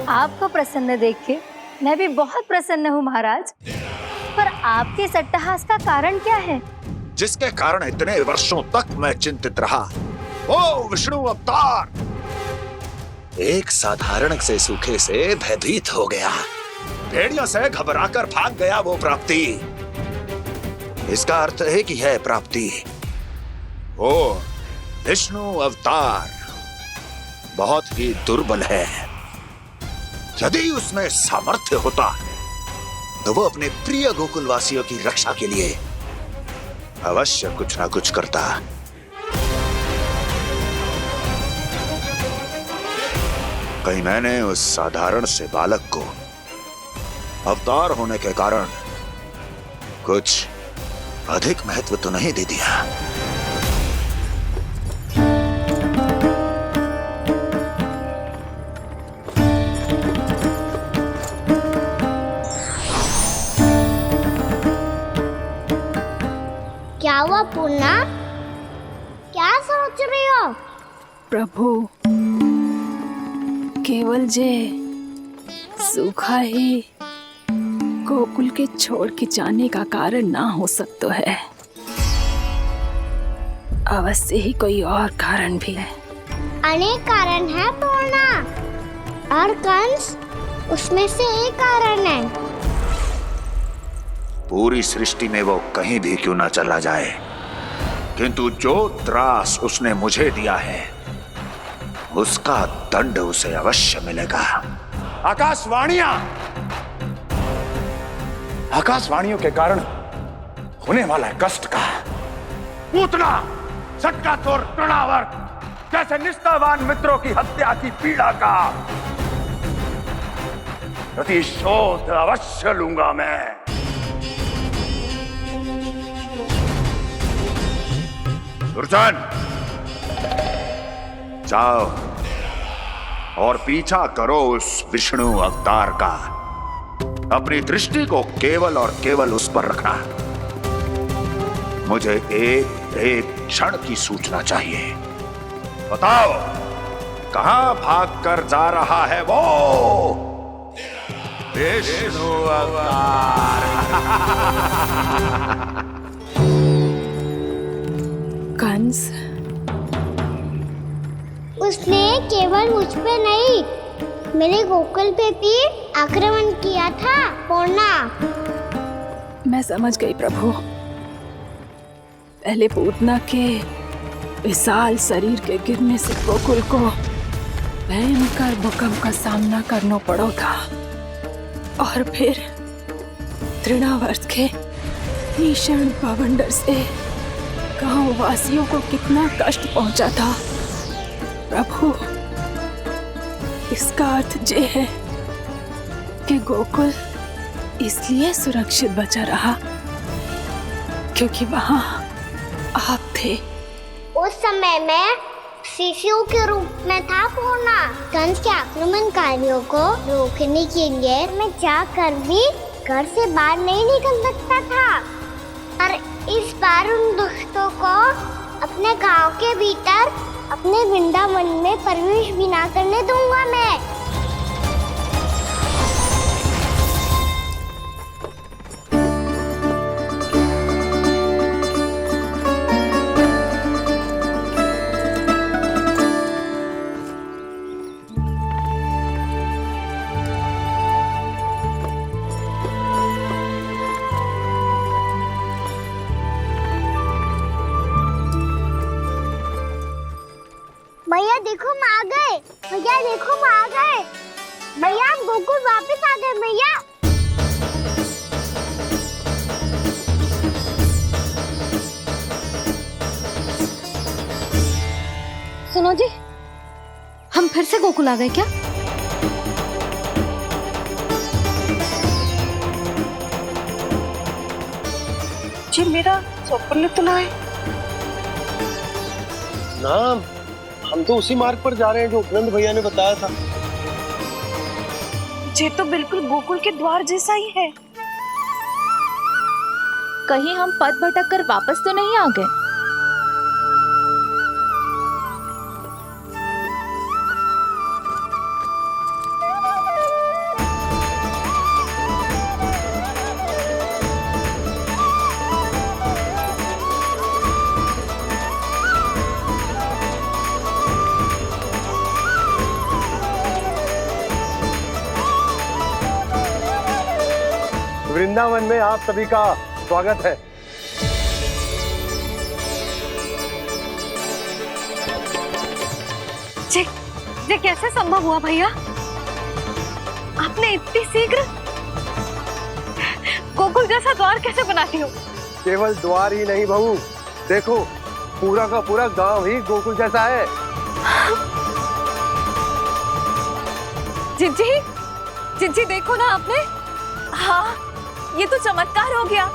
आपको प्रसन्न देख के मैं भी बहुत प्रसन्न हूँ महाराज, पर आपके इस अट्टहास का कारण क्या है? जिसके कारण इतने वर्षों तक मैं चिंतित रहा, ओ विष्णु अवतार एक साधारण से सूखे से भयभीत हो गया, भेड़ियों से घबराकर भाग गया वो प्राप्ति। इसका अर्थ है कि यह प्राप्ति वो विष्णु अवतार बहुत ही दुर्बल है। यदि उसमें सामर्थ्य होता तो वो अपने प्रिय गोकुलवासियों की रक्षा के लिए अवश्य कुछ ना कुछ करता। कहीं मैंने उस साधारण से बालक को अवतार होने के कारण कुछ अधिक महत्व तो नहीं दे दिया? क्या हुआ पूर्णा? क्या सोच रही हो? प्रभु, केवल जे सूखा ही गोकुल के छोड़ के जाने का कारण ना हो सकता है, अवश्य ही कोई और कारण भी है। अनेक कारण है पूर्णा, और कंस उसमें से एक कारण है। पूरी सृष्टि में वो कहीं भी क्यों ना चला जाए, किंतु जो त्रास उसने मुझे दिया है उसका दंड उसे अवश्य मिलेगा। आकाशवाणियों के कारण होने वाला है कष्ट का। पूतना, सटकासुर, तृणावर्त जैसे निष्ठावान मित्रों की हत्या की पीड़ा का प्रतिशोध अवश्य लूंगा मैं। दुर्जन, जाओ और पीछा करो उस विष्णु अवतार का। अपनी दृष्टि को केवल और केवल उस पर रखना। मुझे एक एक क्षण की सूचना चाहिए। बताओ, कहां भागकर जा रहा है वो विष्णु अवतार? कंस, उसने केवल मुझ पे नहीं, मेरे गोकुल पे भी आक्रमण किया था पूर्णा। मैं समझ गई प्रभु। पहले पूतना के विशाल शरीर के गिरने से गोकुल को भयंकर भूकंप का सामना करना पड़ा था, और फिर तृणावर्त के भीषण पावंडर से गांव वासियों को कितना कष्ट पहुंचा था। प्रभु, इसका अर्थ ये है कि गोकुल इसलिए सुरक्षित बचा रहा क्योंकि वहां आप थे। उस समय मैं शिशु के रूप में था पूर्णा। कंस के आक्रमणकारियों को रोकने के लिए मैं जाकर भी घर से बाहर नहीं निकल सकता था, और इस बार उन दुष्टों को अपने गांव के भीतर, अपने वृंदावन में प्रवेश भी ना करने दूंगा मैं। भैया देखो हम आ गए, भैया देखो हम आ गए, भैया हम गोकुल वापस आ गए भैया। सुनो जी, हम फिर से गोकुल आ गए क्या? जी मेरा स्वप्न तो ना है। ना, हम तो उसी मार्ग पर जा रहे हैं जो उपनंद भैया ने बताया था। ये तो बिल्कुल गोकुल के द्वार जैसा ही है। कहीं हम पथ भटक कर वापस तो नहीं आ गए? वृंदावन में आप सभी का स्वागत है। ये कैसे संभव हुआ भैया? आपने इतनी शीघ्र गोकुल जैसा द्वार कैसे बना दिया? केवल द्वार ही नहीं बहू, देखो पूरा का पूरा गांव ही गोकुल जैसा है। जिज्जी, जिज्जी देखो ना आपने। हाँ, ये तो चमत्कार हो गया।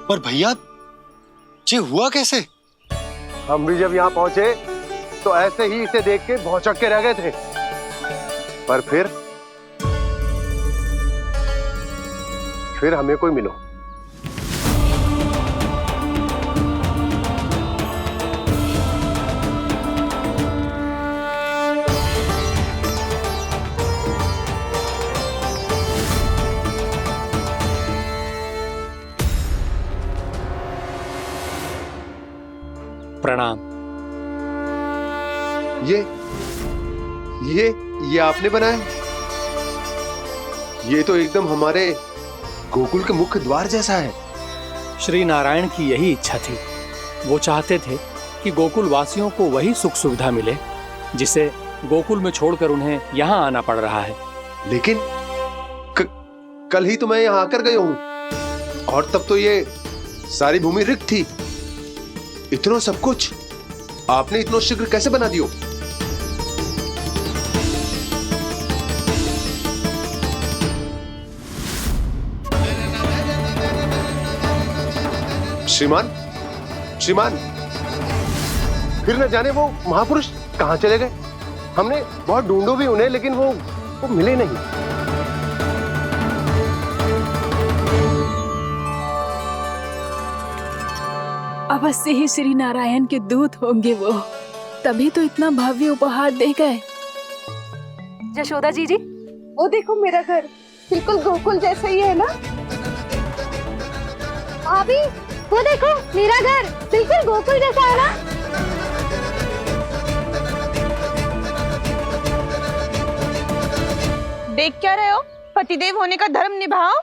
पर भैया, ये हुआ कैसे? हम भी जब यहाँ पहुंचे तो ऐसे ही इसे देख के भौचक के रह गए थे, पर फिर हमें कोई मिलो। प्रणाम। ये आपने बनाए? ये तो एकदम हमारे गोकुल के मुख्य द्वार जैसा है। श्री नारायण की यही इच्छा थी। वो चाहते थे कि गोकुल वासियों को वही सुख सुविधा मिले जिसे गोकुल में छोड़कर उन्हें यहाँ आना पड़ रहा है। लेकिन कल ही तो मैं यहाँ आकर गया हूँ और तब तो ये सारी भूमि रिक्त थी। इतना सब कुछ आपने इतना शीघ्र कैसे बना दियो? श्रीमान, श्रीमान, फिर न जाने वो महापुरुष कहां चले गए। हमने बहुत ढूंढो भी उन्हें, लेकिन वो मिले नहीं। अवश्य ही श्री नारायण के दूत होंगे वो, तभी तो इतना भव्य उपहार दे गए। यशोदा जी जी, वो देखो मेरा घर बिल्कुल गोकुल जैसा ही है ना। भाभी, वो देखो मेरा घर बिल्कुल गोकुल जैसा है ना। देख क्या रहे हो? पतिदेव होने का धर्म निभाओ।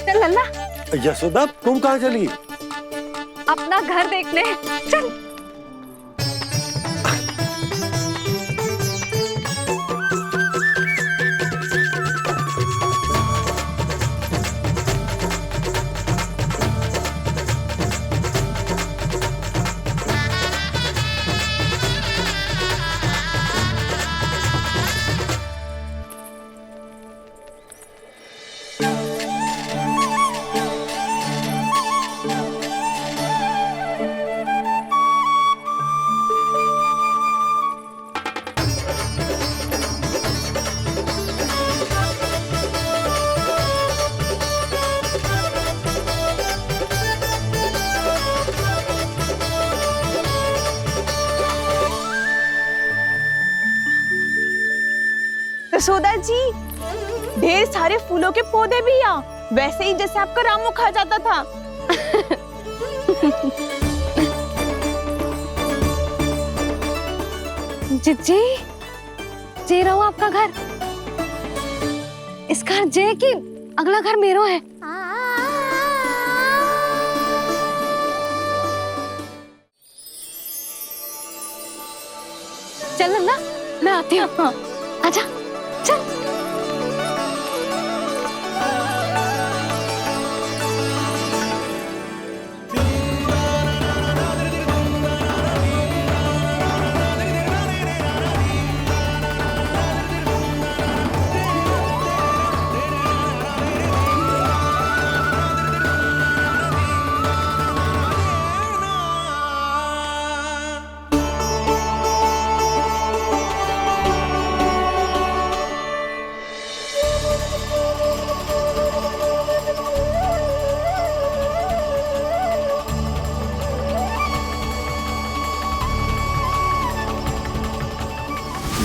चल लल्ला, यशोदा तुम कहाँ चली? अपना घर देखने चल। यशोदा जी, ढेर सारे फूलों के पौधे भी यहाँ, वैसे ही जैसे आपका रामू खा जाता था। जी जे रहो आपका घर। इस घर जे की अगला घर मेरो है। चल लल्ला, मैं आती हूँ। हाँ, आजा चल।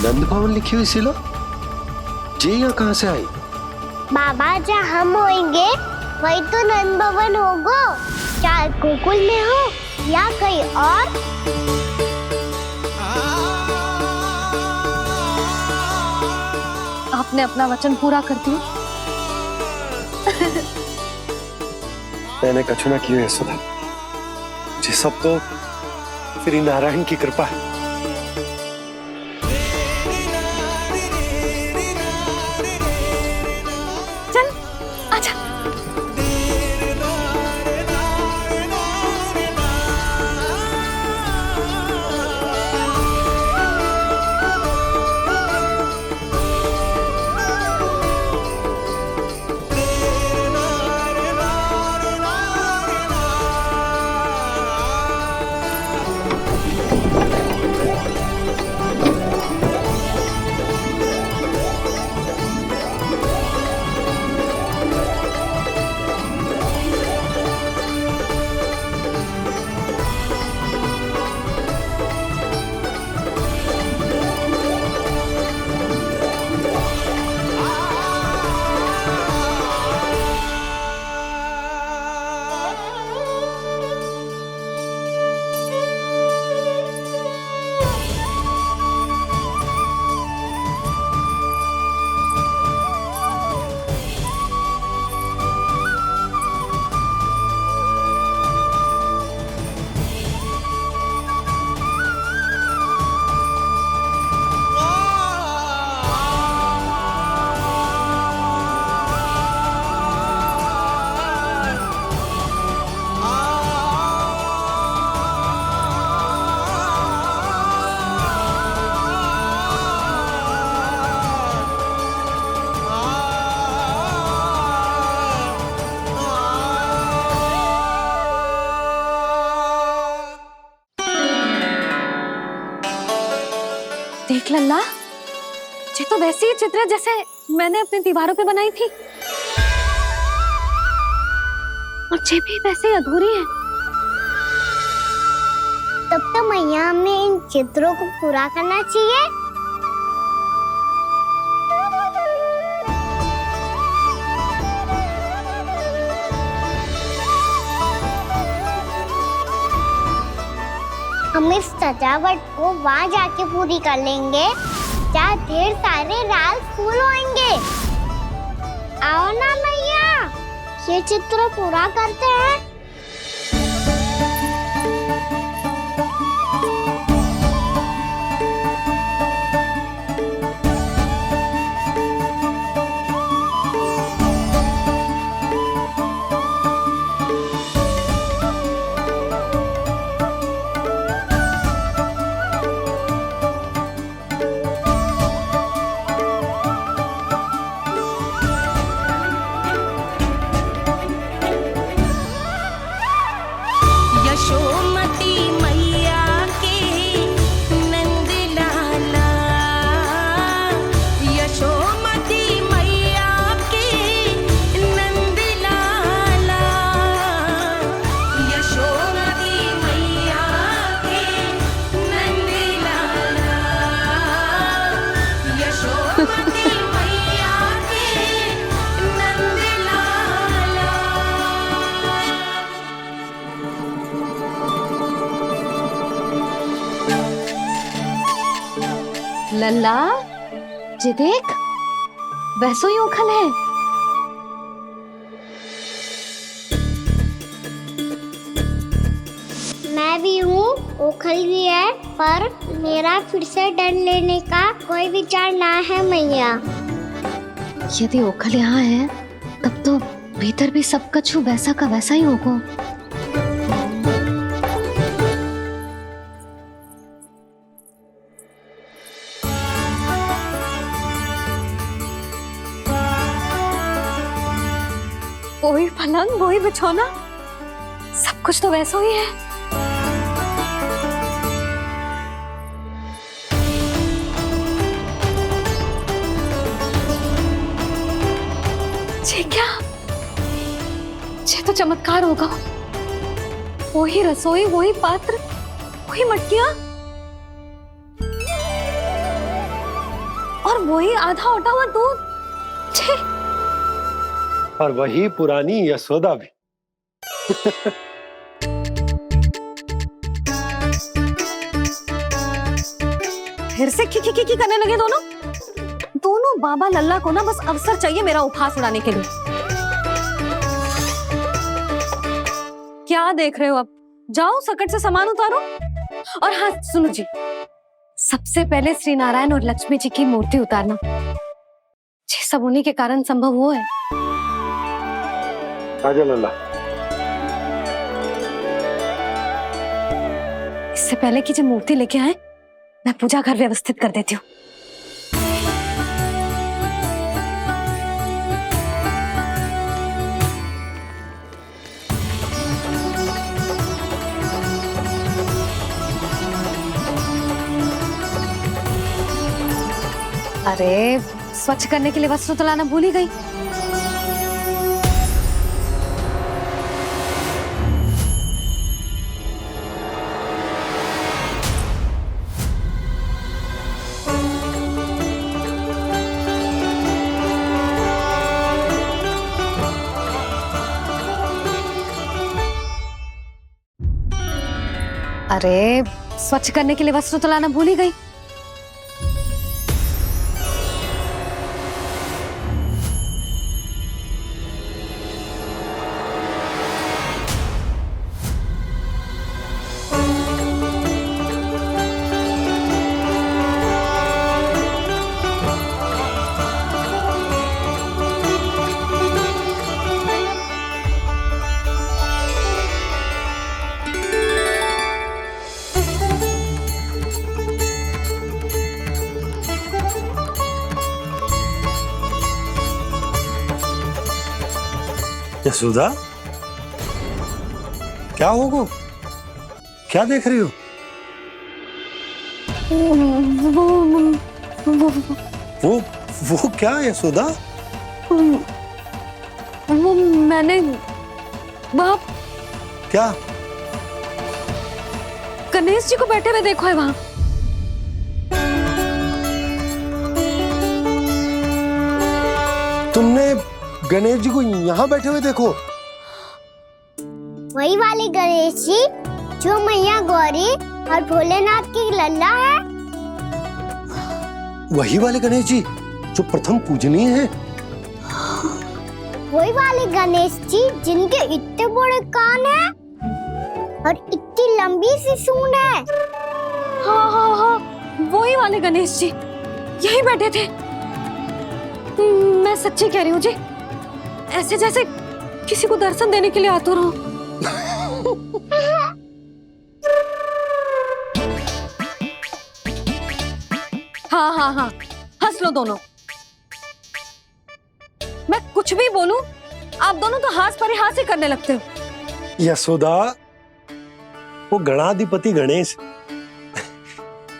नंद भवन लिखी हुई सिलो जी यहाँ कहाँ से आई? बाबा, जहाँ हम होंगे वही तो नंद भवन होगा। चाहे गोकुल में हो या कहीं और। आपने अपना वचन पूरा कर दिया। मैंने कछु ना किया यशोदा, ये सब तो श्री नारायण की कृपा है। देख लल्ला, ये तो वैसी ही चित्र है जैसे मैंने अपनी दीवारों पे बनाई थी, और ये भी वैसे ही अधूरी है। तब तो मैया हमें इन चित्रों को पूरा करना चाहिए। हम इस सजावट को वहाँ जाके पूरी कर लेंगे जहाँ ढेर सारे लाल फूल होंगे। आओ ना मैया, ये चित्र पूरा करते हैं। यशोमती मैया के नंद लाला, यशोमती मैया के नंद लाला, यशोमती मैया के नंद लाला, यशोमती मैया के नंद लाला। लल्ला, ये देख, वैसो ही उखल है। मैं भी हूँ, ओखल भी है, पर मेरा फिर से डर लेने का कोई विचार ना है मैया। यदि ओखल यहाँ है, तब तो भीतर भी सब कछु वैसा का वैसा ही होगा। वही पलंग, वही बिछौना, सब कुछ तो वैसा ही है। ये क्या? ये तो चमत्कार होगा। वही रसोई, वही पात्र, वही मटकियां, और वही आधा उठा हुआ दूध। छे! और वही पुरानी यशोदा भी। फिर से की करने लगे दोनों बाबा लल्ला को ना बस अवसर चाहिए मेरा उपहास उड़ाने के लिए। क्या देख रहे हो? अब जाओ, सकट से सामान उतारो। और हाँ सुनो जी, सबसे पहले श्री नारायण और लक्ष्मी जी की मूर्ति उतारना। ये सब उन्हीं के कारण संभव हुआ है। आजा लल्ला। इससे पहले कि जो मूर्ति लेके आए, मैं पूजा घर व्यवस्थित कर देती हूँ। अरे स्वच्छ करने के लिए वस्त्र तो लाना भूल ही गई। अरे स्वच्छ करने के लिए वस्त्र तो लाना भूल ही गई। यशोदा, क्या होगा? क्या देख रही हो? वो क्या है यशोदा? वो मैंने बाप क्या? गणेश जी को बैठे हुए देखो है वहां। तुमने गणेश जी को यहाँ बैठे हुए देखो? वही वाले गणेश जी जो मैया गौरी और भोलेनाथ की लल्ला है। वही वाले गणेश जी जो प्रथम पूजनीय है? वही वाले गणेश जी जिनके इतने बड़े कान हैं और इतनी लंबी सी सूंड है। हाँ हाँ हाँ, वही वाले गणेश जी यही बैठे थे। मैं सच्ची कह रही हूँ जी, ऐसे जैसे किसी को दर्शन देने के लिए आतुर हो। हाँ हाँ हाँ, हंस लो दोनों। मैं कुछ भी बोलूं, आप दोनों तो हास परिहास ही करने लगते हो। यशोदा, वो गणाधिपति गणेश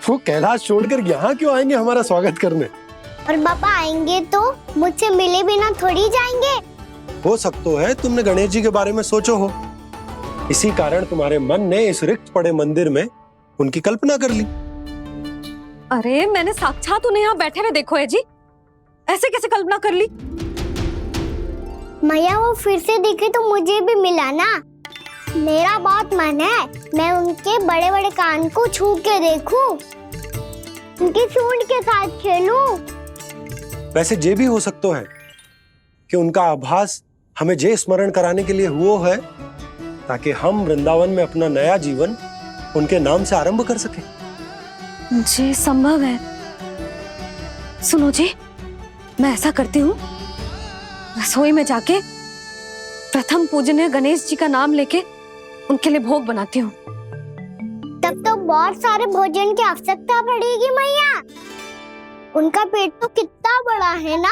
वो कैलाश छोड़कर यहाँ क्यों आएंगे हमारा स्वागत करने? और पापा आएंगे तो मुझसे मिले बिना थोड़ी जाएंगे। हो सकता है तुमने गणेश जी के बारे में सोचो हो, इसी कारण तुम्हारे मन ने इस रिक्त पड़े मंदिर में उनकी कल्पना कर ली। अरे मैंने साक्षात उन्हें यहाँ बैठे हुए देखो है जी, ऐसे कैसे कल्पना कर ली? मैया वो फिर से दिखे तो मुझे भी मिला ना। मेरा बहुत मन है मैं उनके बड़े बड़े कान को छू के देखूं, उनकी सूंड के साथ खेलूं। वैसे ये भी हो सकता है कि उनका आभास हमें जे स्मरण कराने के लिए हुआ है ताकि हम वृंदावन में अपना नया जीवन उनके नाम से आरंभ कर सके। जी संभव है। सुनो जी, मैं ऐसा करती हूँ, रसोई में जाके प्रथम पूजनीय गणेश जी का नाम लेके उनके लिए भोग बनाती हूँ। तब तो बहुत सारे भोजन की आवश्यकता पड़ेगी मैया, उनका पेट तो कितना बड़ा है ना।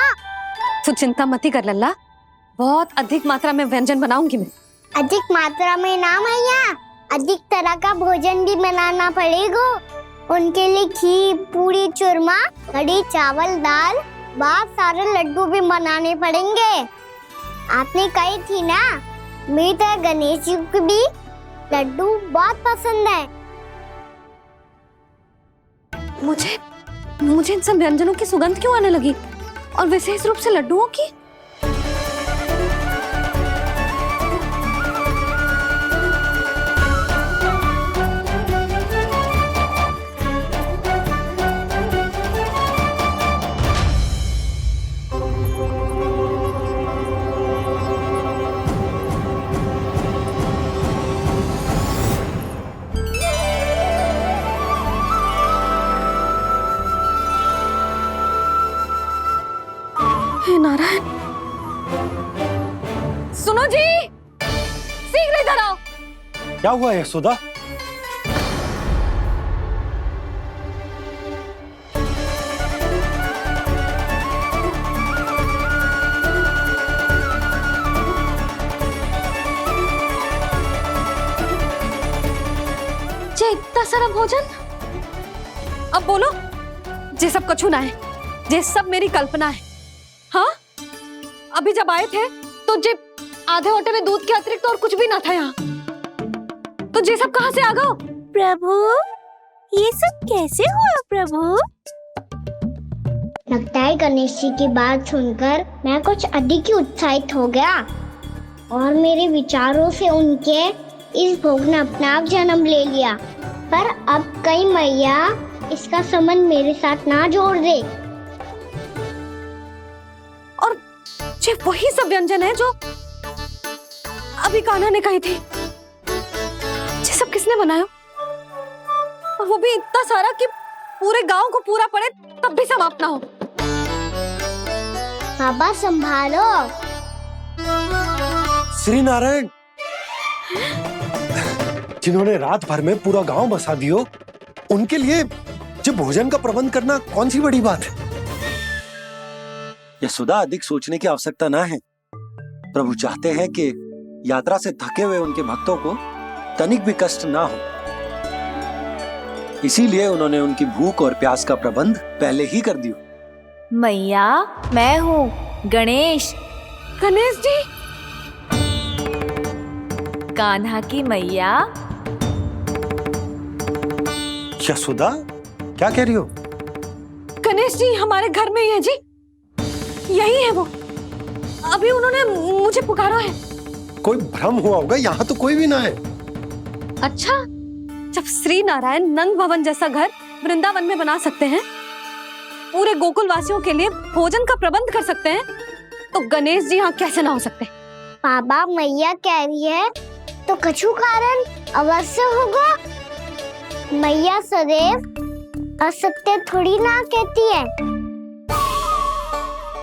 तू चिंता मत ही कर लल्ला, बहुत अधिक मात्रा में व्यंजन बनाऊंगी मैं। अधिक मात्रा में ना मैया, अधिक तरह का भोजन भी बनाना पड़ेगा। उनके लिए खीर, पूरी, चूरमा, कढ़ी, चावल, दाल, बहुत सारे लड्डू भी बनाने पड़ेंगे। आपने कही थी ना, मेरी तरह गणेश जी को भी लड्डू बहुत पसंद है। मुझे इन सब व्यंजनों की सुगंध क्यों आने लगी, और विशेष रूप से लड्डुओं की? हे नारायण, सुनो जी, शीघ्र इधर आओ। क्या हुआ यशोदा? जे इतना सारा भोजन, अब बोलो, जे सब कछु ना है, जे सब मेरी कल्पना है। हाँ, अभी जब आए थे तो जे आधे होटल में दूध के अतिरिक्त और कुछ भी ना था यहाँ, तो जे सब कहाँ से आ गए? प्रभु, ये सब कैसे हुआ प्रभु? लगता है गणेश जी की बात सुनकर मैं कुछ अधिक ही उत्साहित हो गया और मेरे विचारों से उनके इस भोग ने अपना आप जन्म ले लिया। पर अब कहीं मैया इसका संबंध मेरे साथ ना जोड़ दे। और ये वही सब व्यंजन है जो अभी कान्हा ने कही थी। ये सब किसने बनाया? और वो भी इतना सारा कि पूरे गांव को पूरा पड़े तब भी समाप्त ना हो। बाबा संभालो। श्री नारायण, जिन्होंने रात भर में पूरा गांव बसा दियो, उनके लिए जो भोजन का प्रबंध करना कौन सी बड़ी बात है? यशोदा, अधिक सोचने की आवश्यकता ना है। प्रभु चाहते हैं कि यात्रा से थके हुए उनके भक्तों को तनिक भी कष्ट ना हो। इसीलिए उन्होंने उनकी भूख और प्यास का प्रबंध पहले ही कर दिया। मैया, मैं हूँ गणेश। गणेश जी, कान्हा की मैया। यशोदा, क्या कह रही हो? गणेश जी हमारे घर में ही है जी, यही है वो। अभी उन्होंने मुझे पुकारा है। कोई भ्रम हुआ होगा, यहाँ तो कोई भी ना है। अच्छा, जब श्री नारायण नंद भवन जैसा घर वृंदावन में बना सकते हैं, पूरे गोकुल वासियों के लिए भोजन का प्रबंध कर सकते हैं, तो गणेश जी यहाँ कैसे ना हो सकते? बाबा, मैया कह रही है तो कछु कारण अवश्य होगा। मैया सदैव असत्य थोड़ी ना कहती है।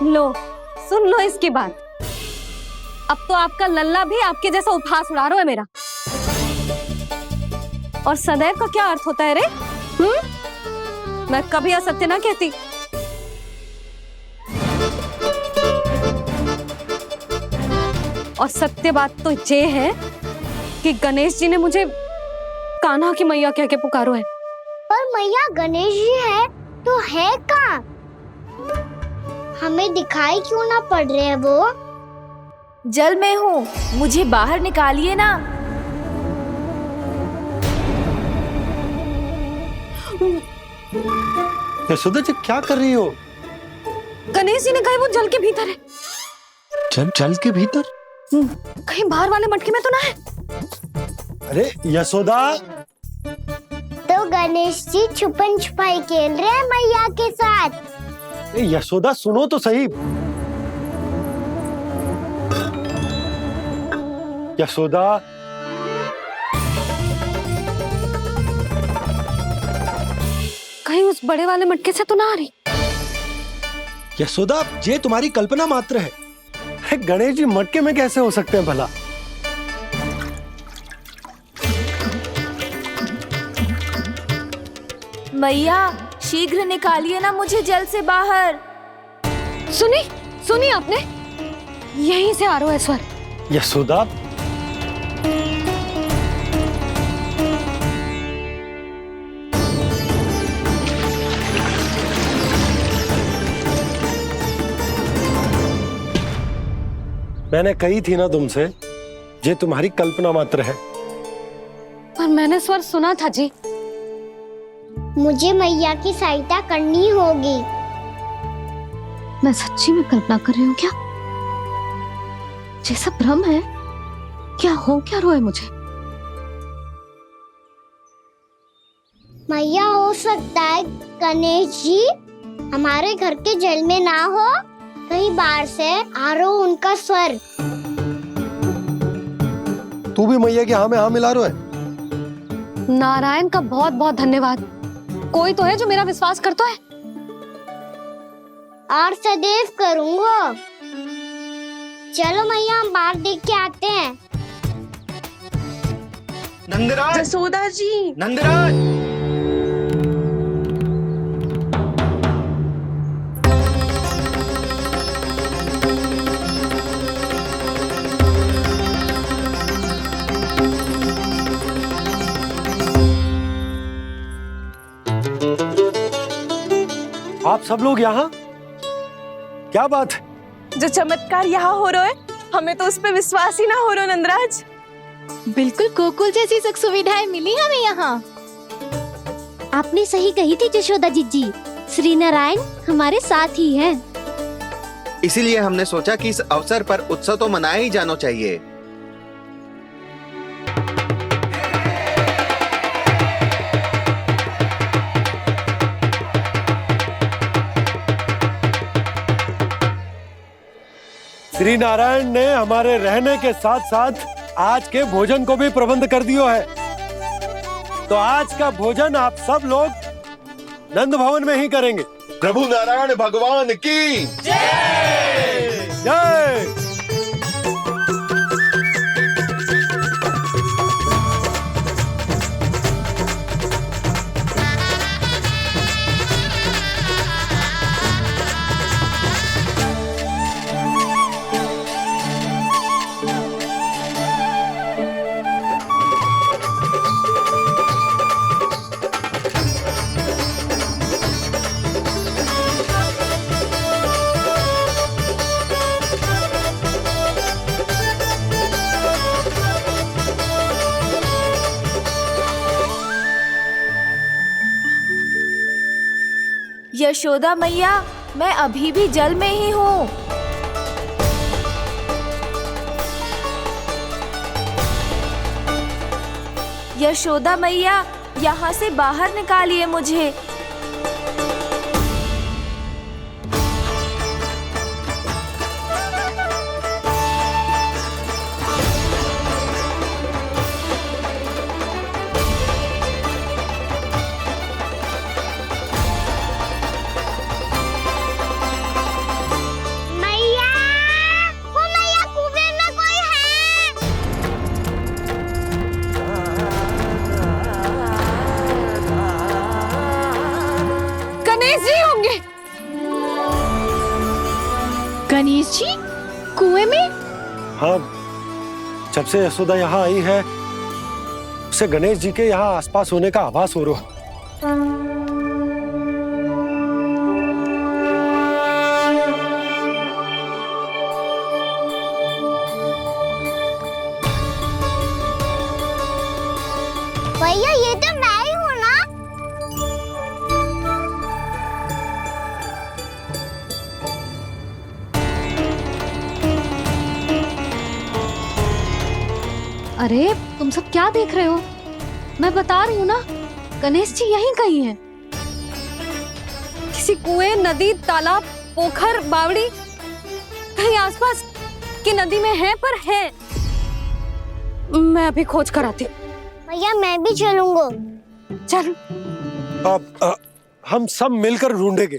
लो, सुन लो इसकी बात। अब तो आपका लल्ला भी आपके जैसा उपहास उड़ा रहा है मेरा। और सदैव का क्या अर्थ होता है रे? मैं कभी असत्य ना कहती। और सत्य बात तो ये है कि गणेश जी ने मुझे कान्हा की मैया कह के पुकारो है। पर मैया गणेश जी है तो है कहाँ? हमें दिखाई क्यों ना पड़ रहे हैं वो? जल में हूँ, मुझे बाहर निकालिए ना। यशोदा जी, क्या कर रही हो? गणेश जी ने कहा वो जल के भीतर है। जल के भीतर? कहीं बाहर वाले मटके में तो ना है? अरे यशोदा! तो गणेश जी छुपन छुपाई खेल रहे हैं मैया के साथ। यशोदा, सुनो तो सही। यशोदा, कहीं उस बड़े वाले मटके से तो ना आ रही? यशोदा, ये तुम्हारी कल्पना मात्र है। गणेश जी मटके में कैसे हो सकते हैं भला? मैया, शीघ्र निकालिए ना मुझे जल से बाहर। सुनी आपने? यहीं से आ रहा है स्वर। यशोदा, मैंने कही थी ना तुमसे, ये तुम्हारी कल्पना मात्र है। पर मैंने स्वर सुना था जी। मुझे मैया की सहायता करनी होगी। मैं सच्ची में कल्पना कर रही हूँ क्या? जैसा भ्रम है क्या? हो क्या रहा है मुझे? मैया, हो सकता है गणेश जी हमारे घर के जल में ना हो, कहीं बाहर से आ रहा हो उनका स्वर। तू भी मैया के हाँ में हाँ मिला रहा है। नारायण का बहुत बहुत धन्यवाद। कोई तो है जो मेरा विश्वास करता है। और सदैव करूंगा। चलो मैया, हम बाहर देख के आते हैं। नंदराज! जसोदा जी! नंदराज! आप सब लोग यहाँ? क्या बात है? जो चमत्कार यहाँ हो रहा है, हमें तो उस पर विश्वास ही ना हो रहा नंदराज। बिल्कुल गोकुल जैसी सुख सुविधाएं मिली हमें यहाँ। आपने सही कही थी जशोदा जीजी, श्री नारायण हमारे साथ ही हैं। इसीलिए हमने सोचा कि इस अवसर पर उत्सव तो मनाया ही जाना चाहिए। श्री नारायण ने हमारे रहने के साथ साथ आज के भोजन को भी प्रबंध कर दिया है। तो आज का भोजन आप सब लोग नंद भवन में ही करेंगे। प्रभु नारायण भगवान की जय! जय! यशोदा मैया, मैं अभी भी जल में ही हूँ। यशोदा मैया, यहाँ से बाहर निकालिए मुझे। मैया, वो मैया कुएं में कोई है। गणेश जी होंगे। गणेश जी कुएं में? हाँ, जब से यशोदा यहाँ आई है उसे गणेश जी के यहाँ आसपास होने का आभास हो रहा है। भैया ये तो मैं ही हूँ ना। अरे तुम सब क्या देख रहे हो? मैं बता रही हूँ ना, गणेश जी यहीं कहीं हैं। किसी कुएं, नदी, तालाब, पोखर, बावड़ी कहीं आसपास की नदी में है, पर है। मैं अभी खोज कर आती हूँ। भैया मैं भी चलूंगा। चल। अब हम सब मिलकर ढूंढेंगे।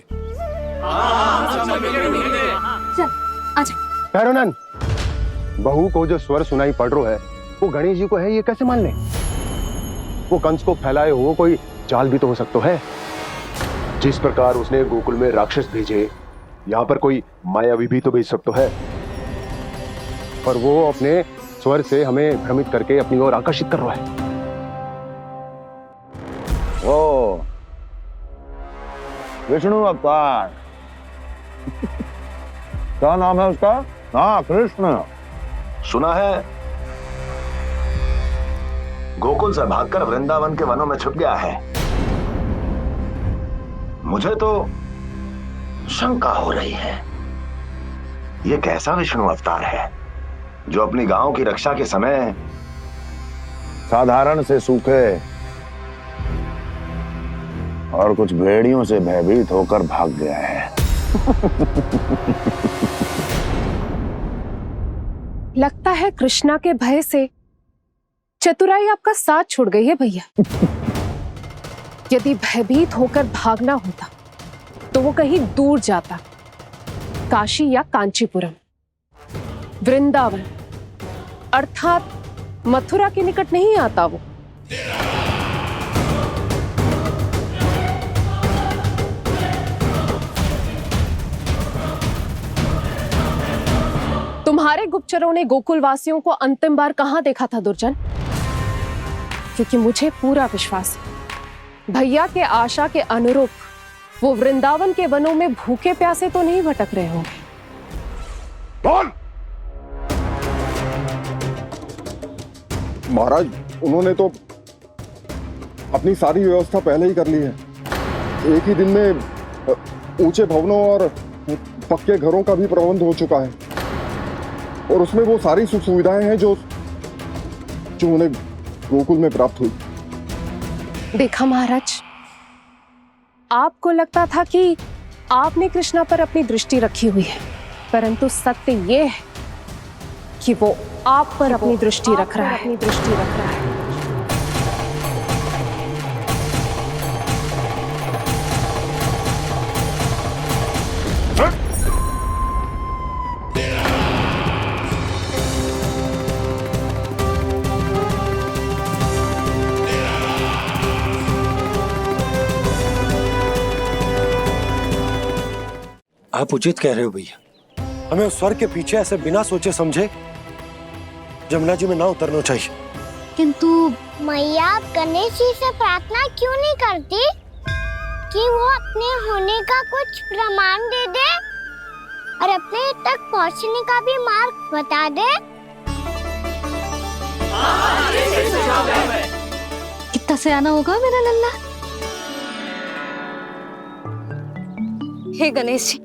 चल, आजा। भैरवनान, बहू को जो स्वर सुनाई पड़ रहा है वो गणेश जी को है, ये कैसे मान ले? वो कंस को फैलाए हुए कोई जाल भी तो हो सकता है। जिस प्रकार उसने गोकुल में राक्षस भेजे, यहाँ पर कोई मायावी भी तो भेज सकता है। पर वो अपने स्वर से हमें भ्रमित करके अपनी ओर आकर्षित कर रहा है। ओ विष्णु अवतार। क्या नाम है उसका? हाँ, कृष्ण। सुना है गोकुल से भागकर वृंदावन के वनों में छुप गया है। मुझे तो शंका हो रही है, ये कैसा विष्णु अवतार है जो अपनी गांव की रक्षा के समय साधारण से सूखे और कुछ भेड़ियों से भयभीत होकर भाग गया है। लगता है कृष्णा के भय से चतुराई आपका साथ छोड़ गई है भैया। यदि भयभीत होकर भागना होता तो वो कहीं दूर जाता, काशी या कांचीपुरम, वृंदावन अर्थात मथुरा के निकट नहीं आता वो। तुम्हारे गुप्तचरों ने गोकुल वासियों को अंतिम बार कहां देखा था दुर्जन? क्योंकि मुझे पूरा विश्वास है भैया के आशा के अनुरूप वो वृंदावन के वनों में भूखे प्यासे तो नहीं भटक रहे होंगे। कौन? महाराज, उन्होंने तो अपनी सारी व्यवस्था पहले ही कर ली है। एक ही दिन में ऊंचे भवनों और पक्के घरों का भी प्रबंध हो चुका है, और उसमें वो सारी सुख सुविधाएं हैं जो उन्हें गोकुल में प्राप्त हुई। देखा महाराज, आपको लगता था कि आपने कृष्णा पर अपनी दृष्टि रखी हुई है, परंतु सत्य ये है कि वो आप पर अपनी दृष्टि रख रहा है। आप उचित कह रहे हो भैया, हमें उस स्वर के पीछे ऐसे बिना सोचे समझे जमुना जी में ना उतरना चाहिए। किंतु मैया, आप गणेश जी से प्रार्थना क्यों नहीं करती कि वो अपने होने का कुछ प्रमाण दे दे और अपने तक पहुंचने का भी मार्ग बता दे? कितना सयाना होगा मेरा लल्ला। हे गणेश जी,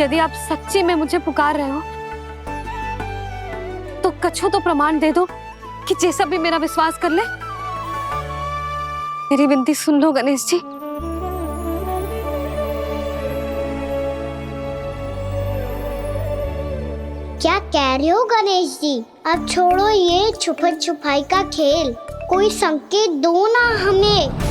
यदि आप सच्ची में मुझे पुकार रहे हो तो कछु तो प्रमाण दे दो कि जैसा भी मेरा विश्वास कर ले। मेरी विनती सुन लो गणेश जी। क्या कह रहे हो गणेश जी? अब छोड़ो ये छुपन छुपाई का खेल, कोई संकेत दो ना हमें।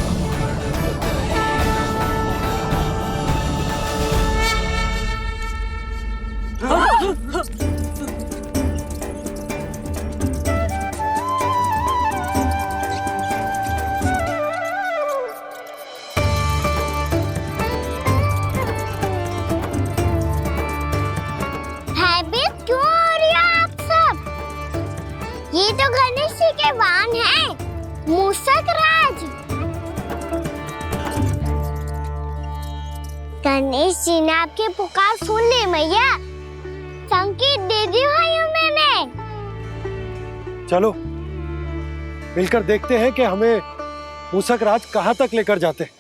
भयभीत क्यों हो रही हो आप सब? ये तो गणेश जी के वाहन हैं, मूषक राज। गणेश जी ने आपकी पुकार सुन ली मैया, संकेत दे दी भाइयों मैंने। चलो मिलकर देखते हैं कि हमें मूषक राज कहाँ तक लेकर जाते हैं।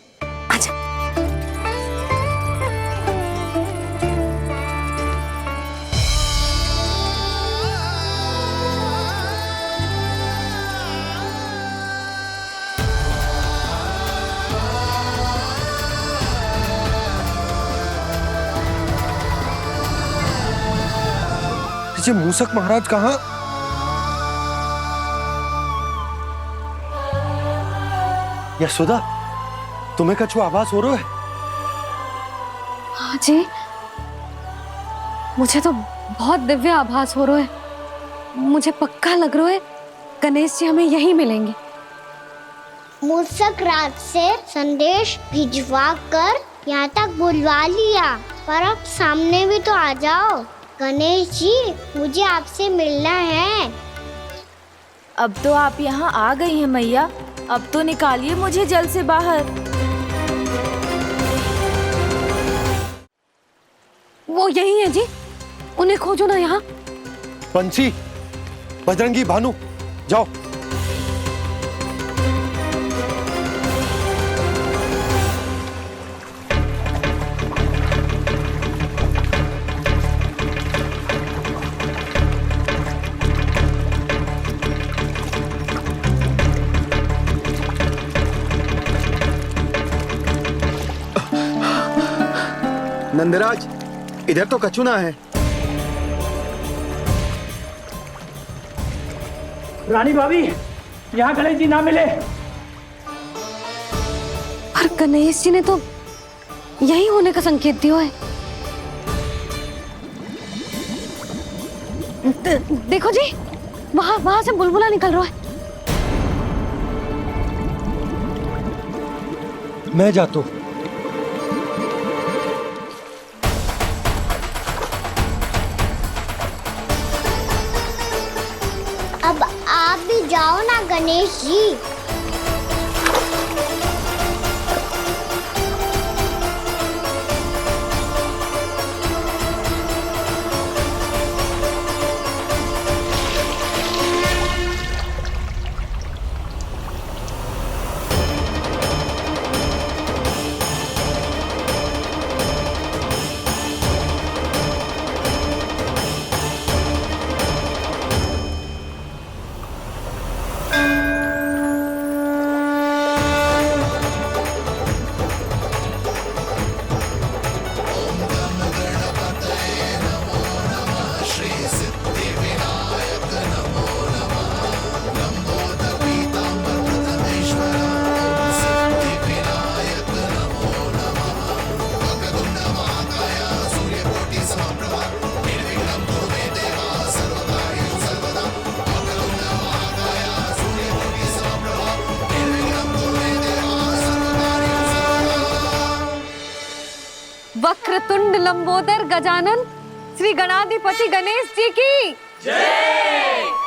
ये मूषक महाराज कहाँ? यशोदा, तुम्हें कछु आभास हो रहा है? हाँ जी, मुझे तो बहुत दिव्य आभास हो रहा है। मुझे पक्का लग रहा है गणेश जी हमें यहीं मिलेंगे। मूषक राज से संदेश भिजवा कर यहाँ तक बुलवा लिया, पर अब सामने भी तो आ जाओ। गणेश जी, मुझे आपसे मिलना है। अब तो आप यहाँ आ गई हैं मैया, अब तो निकालिए मुझे जल से बाहर। वो यही है जी, उन्हें खोजो ना यहाँ। बंसी, बजरंगी, भानु, जाओ। नंदराज, इधर तो कछु ना है। रानी भाभी, यहाँ गणेश जी ना मिले। पर गणेश जी ने तो यही होने का संकेत दिया है। देखो जी, वहां से बुलबुला निकल रहा है। मैं जाता हूं। अब आप भी जाओ ना गणेश जी। वक्रतुंड लंबोदर गजानन श्री गणाधिपति गणेश जी की जय।